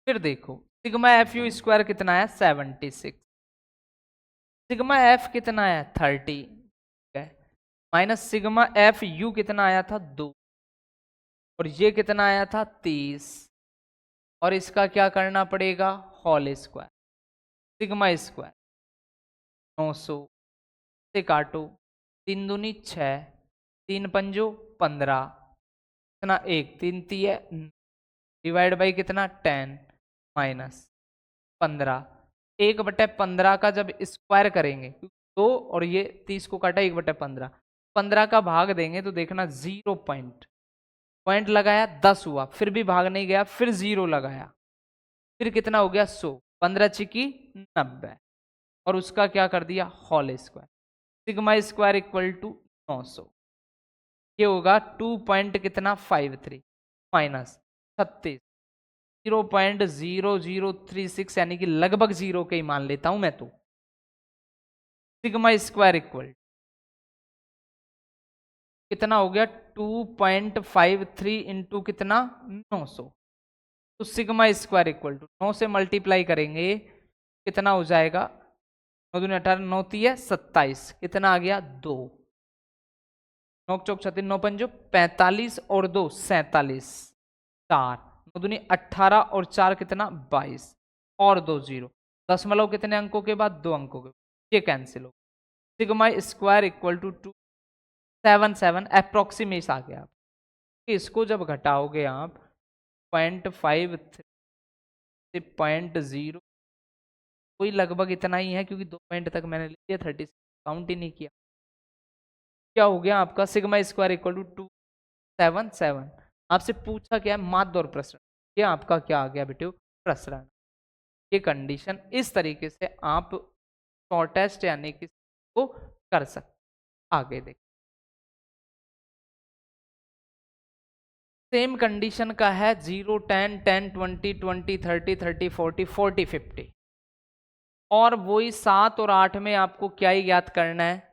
Speaker 1: फिर देखो सिग्मा FU² कितना है 76, सिग्मा F कितना है 30, माइनस सिग्मा FU कितना आया था 2, और ये कितना आया था 30, और इसका क्या करना पड़ेगा होल स्क्वायर। सिग्मा स्क्वायर 900 से काटो, 3 दूनी 6, 3 पंजो 15, कितना 1 3 3 डिवाइड बाई कितना 10 माइनस 15, 1/15 का जब स्क्वायर करेंगे 2 और ये 30 को काटा 1/15, 15 का भाग देंगे तो देखना 0 पॉइंट लगाया 10 हुआ, फिर भी भाग नहीं गया, फिर 0 लगाया, फिर कितना हो गया 100, 15 चिकी 90, और उसका क्या कर दिया whole square. Sigma square equal to 900, ये होगा 2 पॉइंट कितना 53 माइनस 36, 0.0036, यानी कि लगभग 0 के ही मान लेता हूं मैं तो। सिग्मा स्क्वायर इक्वल कितना हो गया 2.53 इंटू कितना 900, तो सिग्मा स्क्वायर इक्वल टू 9 से मल्टीप्लाई करेंगे कितना हो जाएगा 9 दूनी 18, 9 3 27, कितना आ गया 2, 9 चौक 36, 9 पंजो 45 और 2 47, 4, 9 दूनी 18 और 4 कितना 22, और 2 0, दशमलव कितने अंकों के बाद 2 अंकों के बाद, ये कैंसिल हो। Sigma square equal to 277 approximate आ गया। इसको जब घटाओगे आप 0.53 से 0.0, कोई लगभग इतना ही है, क्योंकि 2 पॉइंट तक मैंने लिया 36 काउंट ही नहीं किया। क्या हो गया आपका सिग्मा स्क्वायर इक्वल टू 277। आपसे पूछा क्या है माध्य और प्रसरण, ये आपका क्या आ गया बेटे प्रसरण। ये कंडीशन इस तरीके से आप शॉर्टेस्ट यानी कि को कर सकते। आगे देख सेम कंडीशन का है 0 10 10 20 20 30 30 40 40 50, और वही 7 और 8 में आपको क्या ही ज्ञात करना है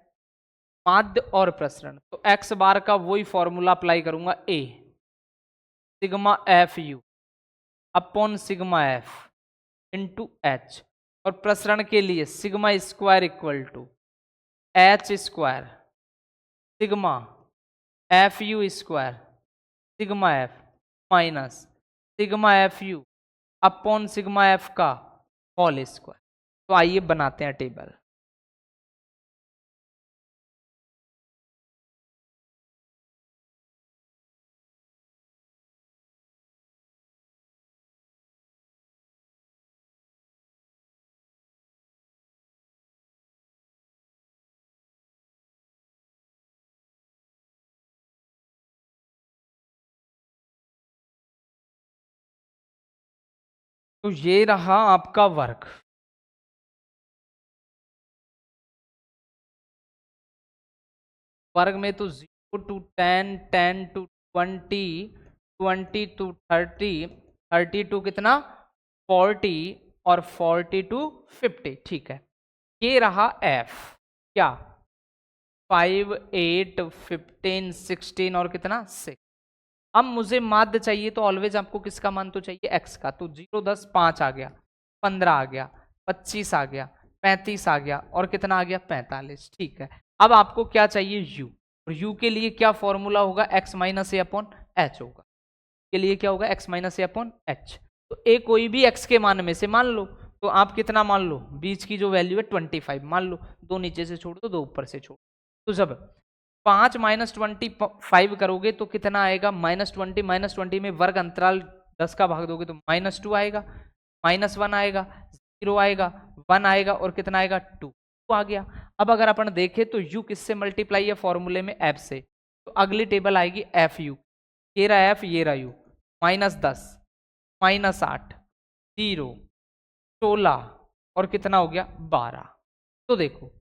Speaker 1: माध्य और प्रसरण। तो x बार का वही फॉर्मूला अप्लाई करूंगा, a sigma FU upon sigma F into H, और प्रसरण के लिए sigma square equal to H square sigma FU square sigma F minus sigma FU upon sigma F का होल स्क्वायर। तो आइए बनाते हैं टेबल। तो ये रहा आपका वर्ग, वर्ग में तो 0 टू 10 10 टू 20 20 टू 30 30 टू कितना 40 और 40 टू 50। ठीक है, ये रहा F। क्या 5, 8, 15, 16 और कितना 6। अब मुझे माध्य चाहिए तो ऑलवेज आपको किसका मान तो चाहिए, एक्स का। तो 0, 10, 5 आ गया, 15 आ गया, 25 आ गया, 35 आ गया और कितना आ गया 45। ठीक है, अब आपको क्या चाहिए यू, और यू के लिए क्या फॉर्मूला होगा, x minus A upon H होगा। के लिए क्या होगा, x minus A upon H. तो ए कोई भी एक्स के मान में से मान लो, तो आप कितना मान लो, बीच की जो वैल्यू है 25 मान लो, दो नीचे से छोड़ दो, दो ऊपर से छोड़। तो जब 5 माइनस 25 करोगे तो कितना आएगा, -20 में वर्ग अंतराल 10 का भाग दोगे तो -2 आएगा, -1 आएगा, 0 आएगा, 1 आएगा और कितना आएगा 2 आ गया। अब अगर अपन देखें तो u किससे मल्टीप्लाई है फॉर्मूले में, f से। तो अगली टेबल आएगी एफ यू, ये रहा f, ये रहा u, -10, -8, 0, 16 और कितना हो गया 12। तो देखो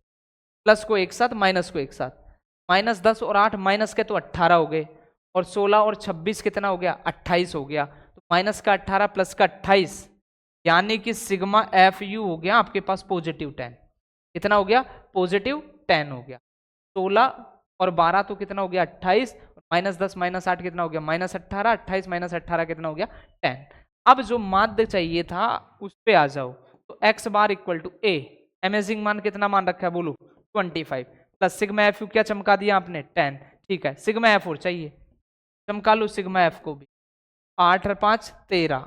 Speaker 1: प्लस को एक साथ, माइनस को एक साथ, -10 और 8 माइनस के तो 18 हो गए, और 16 और 26 कितना हो गया 28 हो गया। तो माइनस का 18 प्लस का 28, यानी कि सिग्मा एफ यू हो गया आपके पास +10। कितना हो गया, +10 हो गया। 16 और 12 तो कितना हो गया 28, -10 -8 कितना हो गया -18, 28 -18 कितना हो गया 10। अब जो माध्य चाहिए था उस पे आ जाओ, तो x bar equal to A, amazing मान कितना मान रखा है बोलो 25, प्लस सिग्मा एफ क्या चमका दिया आपने 10। ठीक है, सिग्मा एफ और चाहिए, चमका लो सिग्मा एफ को भी। 8 और 5 13,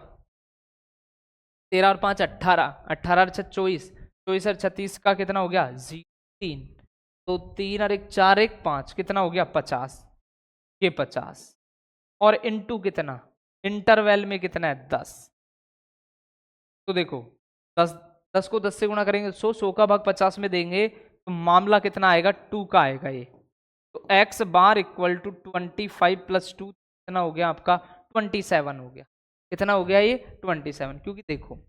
Speaker 1: 13 और 5 18, 18 और 6 24, 24 और 36 का कितना हो गया 3, तो 3 और 1 4, 1 5 कितना हो गया 50, ये 50 और इनटू कितना, इंटरवल में कितना है 10। तो देखो 10 को 10 से गुणा करेंगे 100 का भाग 50 में देंगे तो मामला कितना आएगा 2 का आएगा ये। तो x bar equal to 25 plus 2 कितना हो गया आपका 27 हो गया। कितना हो गया ये 27, क्योंकि देखो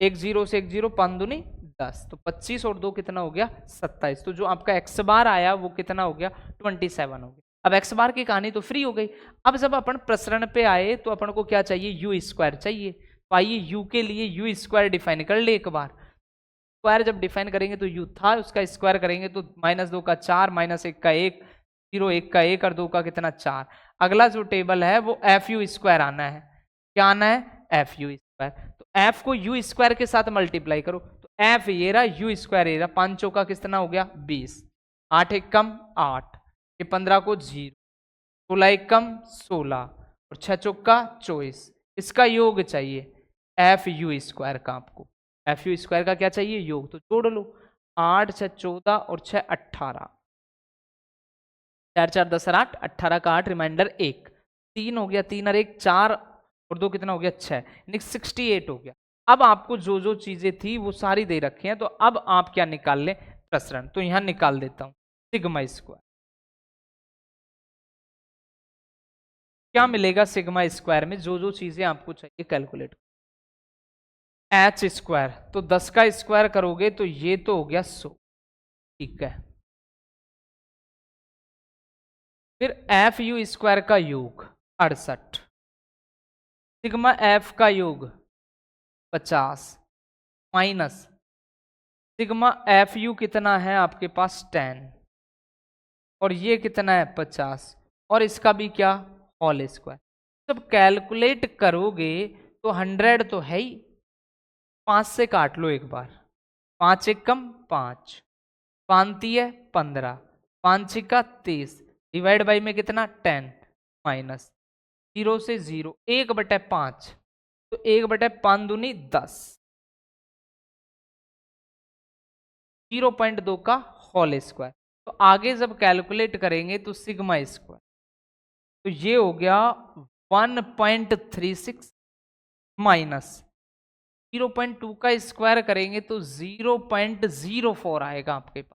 Speaker 1: एक जीरो से एक जीरो, 5 दूनी 10, तो 25 और 2 कितना हो गया 27। तो जो आपका x बार आया वो कितना हो गया 27 हो गया। अब x बार की कहानी तो फ्री हो गई। अब जब अपन प्रसरण पे आए तो अपन को क्या चाहिए, यू स्क्वायर चाहिए। तो आइए यू के लिए यू स्क्वायर डिफाइन कर ले एक बार। स्क्वायर जब डिफाइन करेंगे तो यू था, उसका स्क्वायर करेंगे तो -2 का 4, -1 का 1, 0 1 का 1 और 2 का कितना 4। अगला जो टेबल है वो एफ यू स्क्वायर आना है। क्या आना है, एफ यू स्क्वायर। तो एफ को यू स्क्वायर के साथ मल्टीप्लाई करो, तो एफ ये रहा, यू स्क्वायर ये रहा, 5 चौका कितना हो गया 20, 8 एक कम 8, ये 15 को 0, 16 एक कम 16 और 6 चौका 24। इसका योग चाहिए एफ यू स्क्वायर का। आपको एफ यू स्क्वायर का क्या चाहिए, योग। तो जोड़ लो, 8 6 14 और 6 18, 4 4 10 और 8, 18 का 8, रिमाइंडर 1, 3 हो गया, 3 और 1 4 और 2 कितना हो गया 6, यानी 68 हो गया। अब आपको जो जो चीजें थी वो सारी दे रखी हैं, तो अब आप क्या निकाल लें, प्रसरण। तो यहां निकाल देता हूं सिग्मा स्क्वायर। क्या मिलेगा सिग्मा स्क्वायर में, जो जो चीजें आपको चाहिए कैलकुलेट। एच स्क्वायर, तो 10 का स्क्वायर करोगे तो ये तो हो गया 100, ठीक है। फिर एफ यू स्क्वायर का योग 68, सिग्मा एफ का योग 50, माइनस सिग्मा एफ यू कितना है आपके पास 10, और ये कितना है 50, और इसका भी क्या होल स्क्वायर। जब कैलकुलेट करोगे तो 100 तो है ही, 5 से काट लो एक बार, 5 एक कम 5, 5 है 15, 5 छिका 30, डिवाइड बाई में कितना 10, माइनस 0 से 0, 1/5, तो 1/5 दूनी 10, 0.2 का होल स्क्वायर। तो आगे जब कैलकुलेट करेंगे तो सिग्मा स्क्वायर, तो ये हो गया 1.36 माइनस 0.2 का स्क्वायर करेंगे तो 0.04 आएगा आपके पास।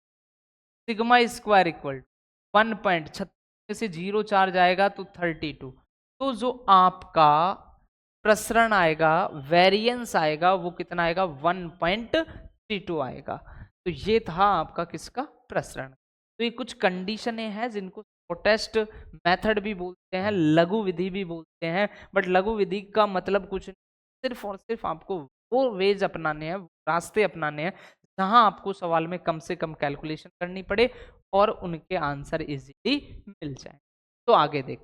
Speaker 1: सिग्मा स्क्वायर इक्वल 1.36 से 0 चार जाएगा तो 32। तो जो आपका प्रसरण आएगा, वेरिएंस आएगा, वो कितना आएगा 1.32 आएगा। तो ये था आपका किसका प्रसरण। तो ये कुछ कंडीशनें हैं जिनको शॉर्टेस्ट मेथड भी बोलते हैं, लघु विधि भी बोलते हैं, बट लघु विधि का मतलब कुछ नहीं, सिर्फ और सिर्फ आपको वो वेज अपनाने हैं, रास्ते अपनाने हैं जहां आपको सवाल में कम से कम कैलकुलेशन करनी पड़े और उनके आंसर इजीली मिल जाए। तो आगे देख,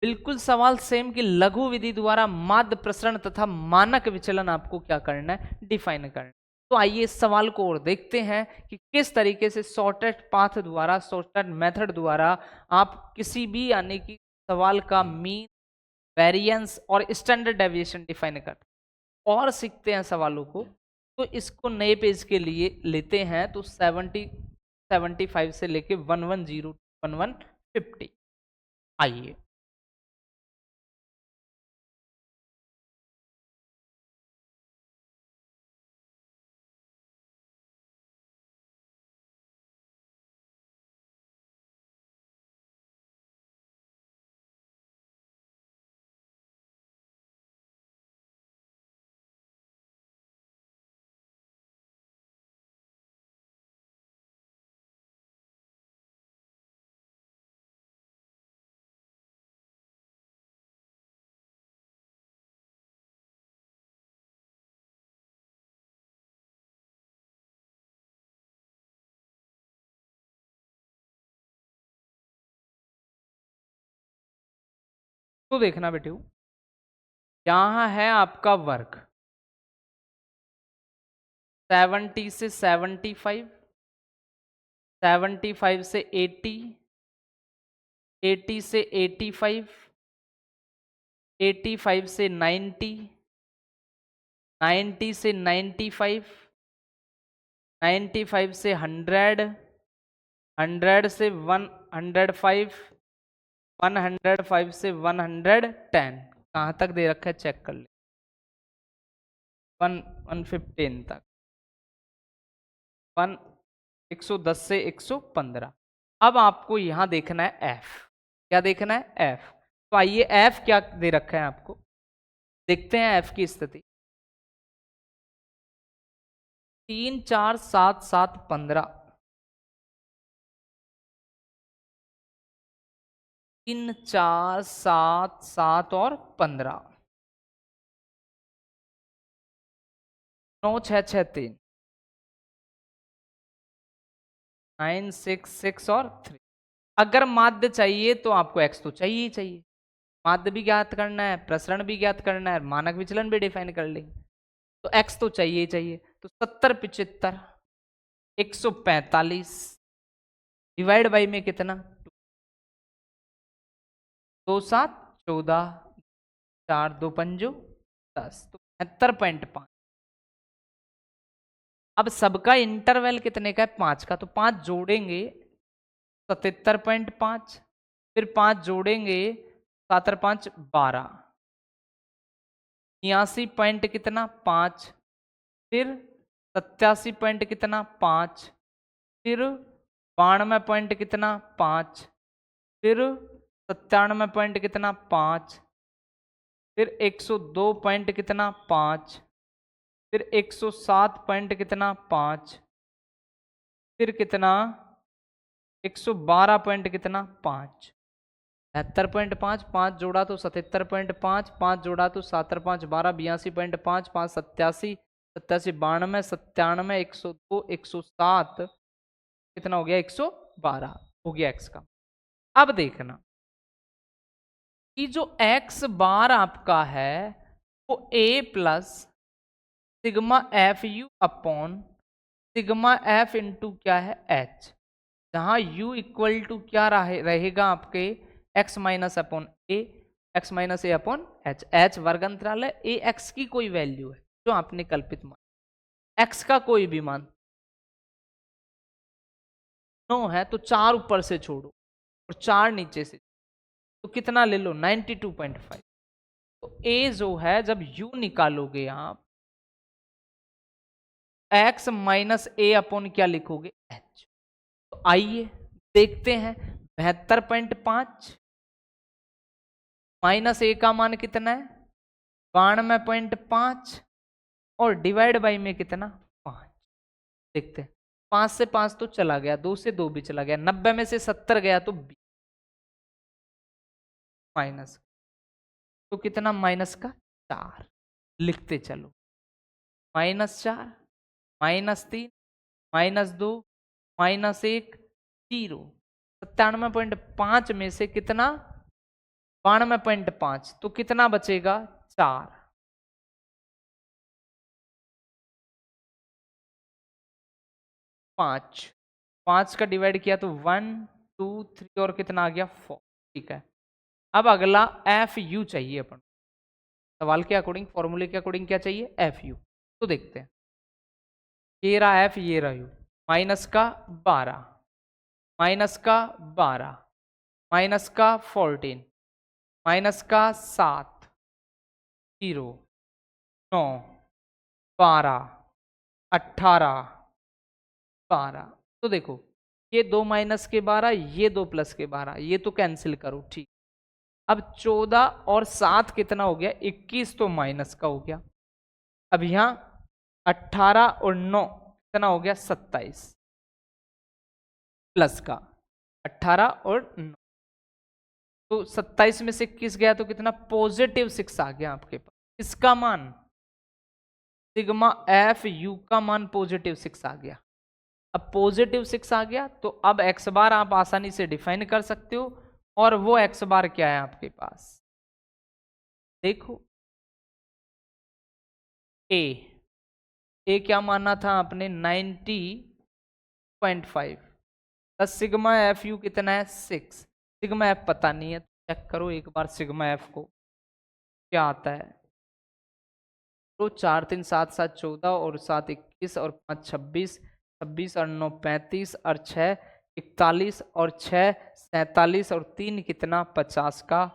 Speaker 1: बिल्कुल सवाल सेम कि लघु विधि द्वारा माध्य प्रसरण तथा मानक विचलन आपको क्या करना है, डिफाइन करना है। तो आइए इस सवाल को और देखते हैं कि किस तरीके से शॉर्टेस्ट पाथ द्वारा, शॉर्टकट मेथड द्वारा आप किसी भी यानी कि सवाल का मीन, वेरिएंस और स्टैंडर्ड डेविएशन डिफाइन करते हैं और सीखते हैं सवालों को। तो इसको नए पेज के लिए लेते हैं तो 75 से लेके 110 1150। आइए तो देखना बेटे, यहाँ है आपका वर्क 70 से 75, 75 से 80, 80 से 85, 85 से 90, 90 से 95, 95 से 100, 100 से 105, 105 से 110। कहाँ तक दे रखा है चेक कर ले, 115 तक, 110 से 115। अब आपको यहां देखना है एफ। क्या देखना है? एफ। तो आइए एफ क्या दे रखा है आपको, देखते हैं एफ की स्थिति। 3 4 7 7 15, 3 4 7 7 और 15, 9 6 6 3, 9 6 6 और 3। अगर माध्य चाहिए तो आपको एक्स तो चाहिए ही चाहिए, माध्य भी ज्ञात करना है, प्रसरण भी ज्ञात करना है, मानक विचलन भी डिफाइन कर लेंगे, तो एक्स तो चाहिए ही चाहिए। तो 70 75 145 डिवाइड बाई में कितना, 2 7 14, 4 2 पंजो 10, तो 72.5। अब सबका इंटरवल कितने का है, 5 का, तो 5 जोड़ेंगे 77.5, फिर 5 जोड़ेंगे 7 और 5 12, 86 पॉइंट कितना 5, फिर 87 पॉइंट कितना 5, फिर 92 पॉइंट कितना 5, फिर 97 पॉइंट कितना 5, फिर 102 पॉइंट कितना 5, फिर 107 पॉइंट कितना 5, फिर कितना 112 पॉइंट कितना 5, 72.5, 5 जोड़ा तो 77.5, 5 जोड़ा तो 7 और 5 12, 82.5, 5 87, 87 92, 97, 102, 107, कितना हो गया 112 हो गया एक्स का। अब देखना कि जो एक्स बार आपका है वो a plus sigma F you upon sigma F into क्या है एच, जहां u इक्वल टू क्या रहेगा आपके x minus upon A, x minus A upon H, H वर्ग अंतराल है, ए एक्स की कोई वैल्यू है जो आपने कल्पित मान, x का कोई भी मान 9 है तो 4 ऊपर से छोड़ो और 4 नीचे से, तो कितना ले लो 92.5। तो a जो है जब u निकालोगे आप x माइनस ए अपॉन क्या लिखोगे h। तो आइए देखते हैं 72.5 माइनस ए का मान कितना है 92.5 और डिवाइड बाई में कितना 5। देखते हैं 5 से 5 तो चला गया, 2 से 2 भी चला गया, 90 में से 70 गया तो माइनस, तो कितना माइनस का 4। लिखते चलो -4, -3, -2, -1, 0। 97.5 में से कितना? 92.5, तो कितना बचेगा? 4। 5 का डिवाइड किया तो 1 2 3 और कितना आ गया? 4। ठीक है, अब अगला एफ यू चाहिए अपन। सवाल के अकॉर्डिंग, फॉर्मूले के अकॉर्डिंग क्या चाहिए? F you. तो देखते हैं, ये रहा एफ, ये रहा यू। माइनस का 12, माइनस का 12, माइनस का 14, माइनस का 7, 0, 9, 12, 18, 12। तो देखो, ये 2 माइनस के 12, ये 2 प्लस के 12, ये तो कैंसिल करो। ठीक, अब 14 और 7 कितना हो गया? 21, तो माइनस का हो गया। अब यहां 18 और 9 कितना हो गया? 27, प्लस का 18 और 9, तो 27 में से 21 गया तो कितना? +6 आ गया आपके पास। इसका मान सिग्मा एफ यू का मान +6 आ गया। अब +6 आ गया तो अब एक्स बार आप आसानी से डिफाइन कर सकते हो, और वो एक्स बार क्या है आपके पास? देखो, ए क्या माना था आपने? 90.5, प्लस सिग्मा एफ यू कितना है? 6। सिग्मा एफ पता नहीं है, चेक करो एक बार सिग्मा एफ को क्या आता है। तो 4 3 7 7 14 और 7 21 और 5 26, 26 और 9 35 और 6 41 और 6 47 और 3 कितना? 50 का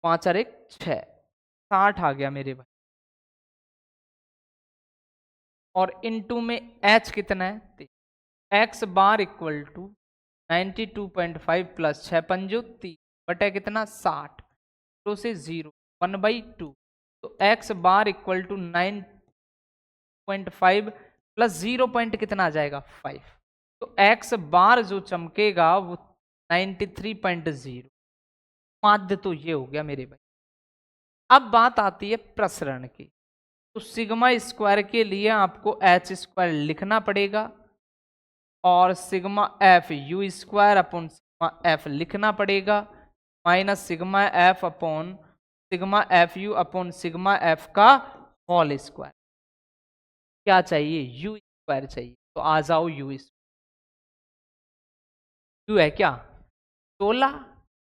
Speaker 1: 5 और 1 6, 60 आ गया मेरे भाई। और इनटू में एच कितना है? X bar equal to 92.5 plus 6 पंजो 30 बटे कितना? 60, तो से 0 1/2, तो X bar equal to 9.5 plus 0 point कितना आ जाएगा? 5। तो एक्स बार जो चमकेगा वो 93.0। माध्य तो ये हो गया मेरे भाई। अब बात आती है प्रसरण की, तो सिग्मा स्क्वायर के लिए आपको एच स्क्वायर लिखना पड़ेगा, और sigma F U square upon sigma F लिखना पड़ेगा, minus sigma F upon sigma F you upon sigma F का होल स्क्वायर। क्या चाहिए? यू स्क्वायर चाहिए, तो आ जाओ यू स्क्वायर। यू है क्या? 16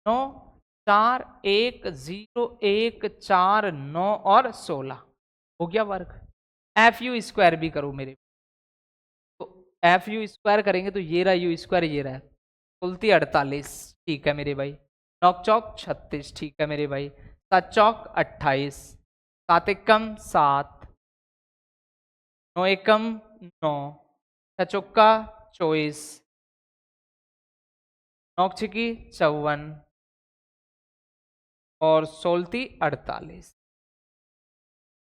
Speaker 1: 9 4 1 0 1 4 9 और 16 हो गया वर्ग। एफ यू स्क्वायर भी करो मेरे, तो एफ यू स्क्वायर करेंगे तो ये रहा यू स्क्वायर, ये रहा कुलती 48। ठीक है मेरे भाई। 9 चौक 36, ठीक है मेरे भाई। 7 चौक 28, 7 एकम 7, 9 एकम 9, 6 चौका 24, 9 छिकी 54 और 16 48।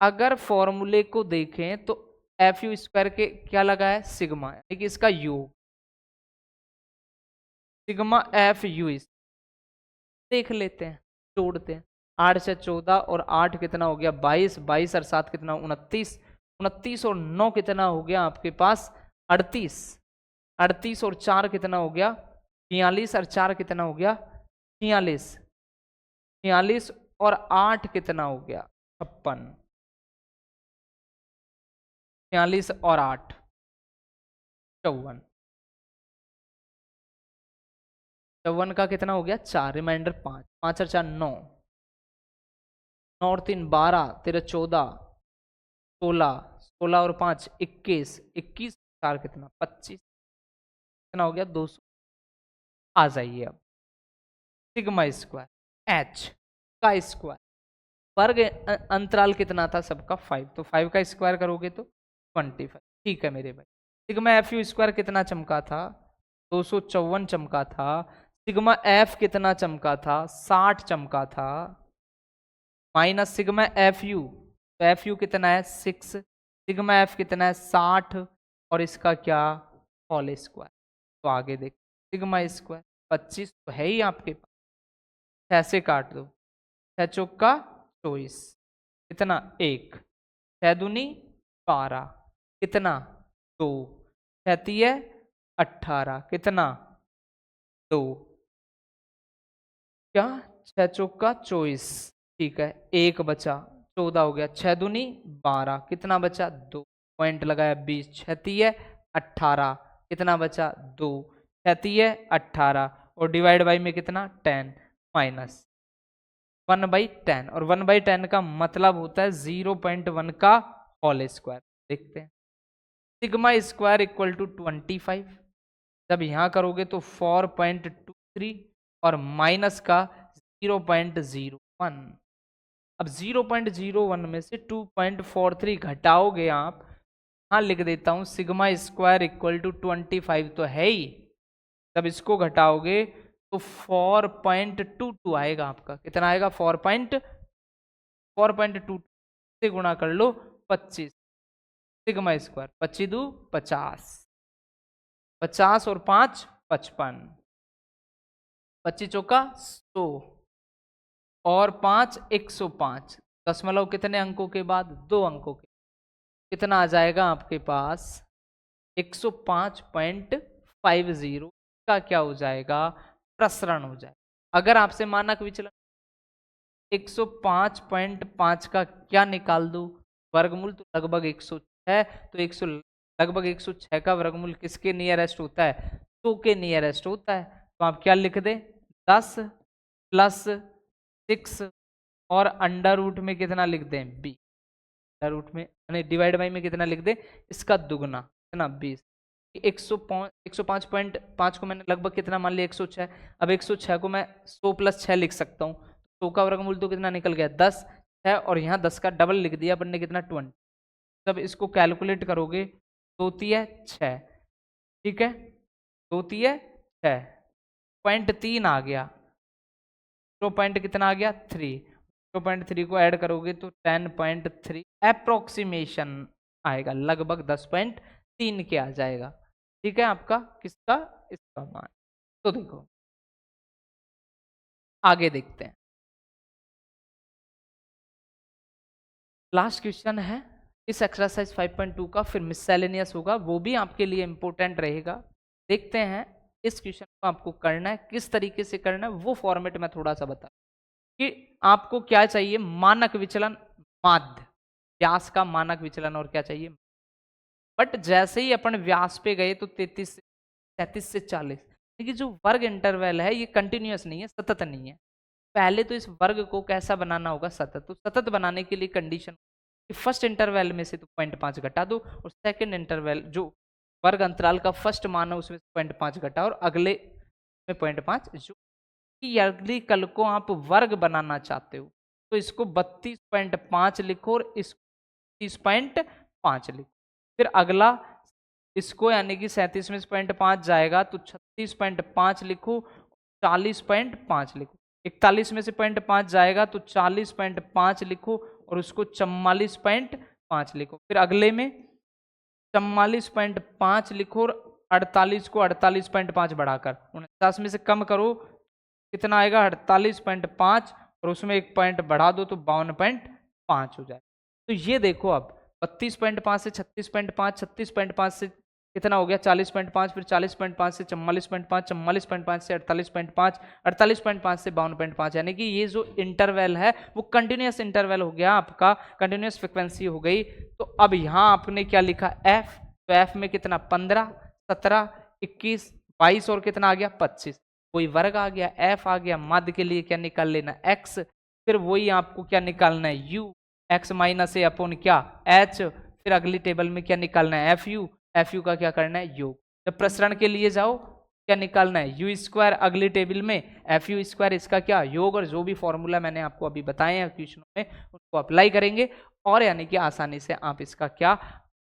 Speaker 1: अगर फॉर्मूले को देखें तो एफ यू स्क्वायर के क्या लगा है? सिग्मा, यानी कि इसका योग सिग्मा एफ यू देख लेते हैं, जोड़ते हैं। 8 से 14 और 8 कितना हो गया? 22, 22 और 7 कितना? 29, 29 और 9 कितना हो गया आपके पास? 38, 38 और 4 कितना हो गया? 46 और 4 कितना हो गया? 46, 46 और 8 कितना हो गया? 56, 46 और 8 54, 54 का कितना हो गया? 4, रिमाइंडर 5, 5 और 4 9, 9 और 3 12, 13 14, 16, 16 और 5 21, 21 4 कितना? 25, कितना हो गया? 200। आ जाइए अब सिग्मा स्क्वायर एच का स्क्वायर, वर्ग अंतराल कितना था सबका? 5, तो 5 का स्क्वायर करोगे तो 25। ठीक है मेरे भाई। सिग्मा एफ यू स्क्वायर कितना चमका था? 254 चमका था। सिग्मा एफ कितना चमका था? 60 चमका था। माइनस सिग्मा एफ यू, तो एफ यू कितना है? 6। सिग्मा एफ कितना है? 60, और इसका क्या? Whole square. तो आगे देख, सिग्मा स्क्वायर 25 तो है ही आपके पास, 6 से काट दो, 6 चौका 24, कितना? 1, 6 दूनी 12, कितना 2, 6 तिये 18, कितना 2, क्या 6 चौका 24, ठीक है, 1 बचा 14 हो गया, 6 दूनी 12, कितना बचा 2, पॉइंट लगाया 20, 6 तिये 18, कितना बचा 2, 6 तिये 18 और डिवाइड बाई में कितना 10 माइनस 1/10 और 1/10 का मतलब होता है 0.1 का होल स्क्वायर। देखते हैं सिग्मा स्क्वायर इक्वल टू 25, जब यहां करोगे तो 4.23 और माइनस का 0.01। अब 0.01 में से 2.43 घटाओगे आप, यहां लिख देता हूं सिग्मा स्क्वायर इक्वल टू 25 तो है ही, जब इसको घटाओगे तो 4.22 आएगा आपका, कितना आएगा 4.22 से गुणा कर लो 25, सिग्मा स्क्वायर 25 दू 50, 50 और 5 55, 25 चौका 100 और 5 105, दशमलव कितने अंकों के बाद 2 अंकों के, कितना आ जाएगा आपके पास 105.50 का क्या हो जाएगा प्रसरण हो जाएगा। अगर आपसे मानक विचलन 105.5 का क्या निकाल दो वर्गमूल तो लगभग 106, तो 100 लगभग 106 का वर्गमूल किसके नियरेस्ट होता है 2 के नियरेस्ट होता है, तो आप क्या लिख दें 10 प्लस 6 और अंडर रूट में कितना लिख दें b, अंडर रूट में यानी डिवाइड बाई में कितना लिख दें इसका दुगना कितना 20, 105.5 को मैंने लगभग कितना मान लिया 106, अब 106 को मैं 100 प्लस 6 लिख सकता हूँ, 100 का वर्गमूल तो कितना निकल गया 10 है और यहाँ 10 का डबल लिख दिया अपन ने कितना 20, जब इसको कैलकुलेट करोगे 2 तिया 6, ठीक है 2 तिया 6, 0.3 आ गया, 0 कितना आ गया 3, 0.3 को ऐड करोगे तो 10.3 अप्रोक्सीमेशन आएगा, लगभग 10.3 के आ जाएगा, ठीक है आपका किसका इसका मान। तो देखो आगे देखते हैं, लास्ट क्वेश्चन है इस एक्सरसाइज 5.2 का, फिर मिससेलेनियस होगा वो भी आपके लिए इंपॉर्टेंट रहेगा। देखते हैं इस क्वेश्चन को आपको करना है किस तरीके से करना है, वो फॉर्मेट में थोड़ा सा बता कि आपको क्या चाहिए मानक विचलन माध्य व्यास का मानक विचलन और क्या चाहिए, बट जैसे ही अपन व्यास पे गए तो 33 से 40, देखिए जो वर्ग इंटरवल है ये कंटिन्यूअस नहीं है सतत नहीं है, पहले तो इस वर्ग को कैसा बनाना होगा सतत, तो सतत बनाने के लिए कंडीशन फर्स्ट इंटरवल में से तो 0.5 घटा दो और सेकंड इंटरवल जो वर्ग अंतराल का फर्स्ट मान है उसमें 0.5 घटा और अगले में 0.5, जो कि अगली कल को आप वर्ग बनाना चाहते हो तो इसको 32.5 लिखो और इसको 30.5 लिखो, फिर अगला इसको यानी कि 37 में 0.5 जाएगा तो 36.5 लिखो, 40.5 लिखो, 41 में से 0.5 जाएगा तो 40.5 लिखो और उसको 44.5 लिखो, फिर अगले में 44.5 लिखो और 48 को 48.5 बढ़ाकर 49 में से कम करो कितना आएगा 48.5 और उसमें एक पॉइंट बढ़ा दो तो 52.5 हो जाए। तो ये देखो अब 32.5 से 36.5, 36.5 से कितना हो गया 40.5, फिर 40.5 से 44.5, 44.5 से 48.5, 48.5 से 52.5, यानी कि ये जो इंटरवल है वो कंटिन्यूअस इंटरवल हो गया आपका, कंटिन्यूअस फ्रिक्वेंसी हो गई। तो अब यहाँ आपने क्या लिखा एफ, तो एफ में कितना 15, 17, 21, 22 और कितना आ गया 25, कोई वर्ग आ गया, एफ आ गया, माध्य के लिए क्या निकाल लेना एक्स, फिर वही आपको क्या निकालना है you, x minus A upon क्या एच, फिर अगली टेबल में क्या निकालना है एफ यू का क्या करना है योग, जब प्रसरण के लिए जाओ क्या निकालना है यू स्क्वायर, अगली टेबल में एफ यू स्क्वायर, इसका क्या योग, और जो भी फॉर्मूला मैंने आपको अभी बताए हैं क्वेश्चनों में उसको अप्लाई करेंगे और यानी कि आसानी से आप इसका क्या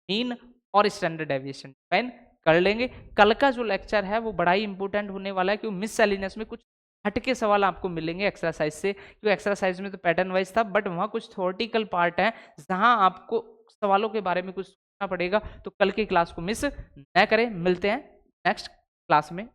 Speaker 1: मीन और स्टैंडर्ड डेविएशन डिफाइन कर लेंगे। कल का जो लेक्चर है वो बड़ा ही इंपॉर्टेंट होने वाला है क्योंकि मिससेलेनियस में कुछ हटके सवाल आपको मिलेंगे एक्सरसाइज से, क्योंकि एक्सरसाइज में तो पैटर्न वाइज था बट वहाँ कुछ थ्योरेटिकल पार्ट है जहाँ आपको सवालों के बारे में कुछ सोचना पड़ेगा, तो कल की क्लास को मिस न करें। मिलते हैं नेक्स्ट क्लास में।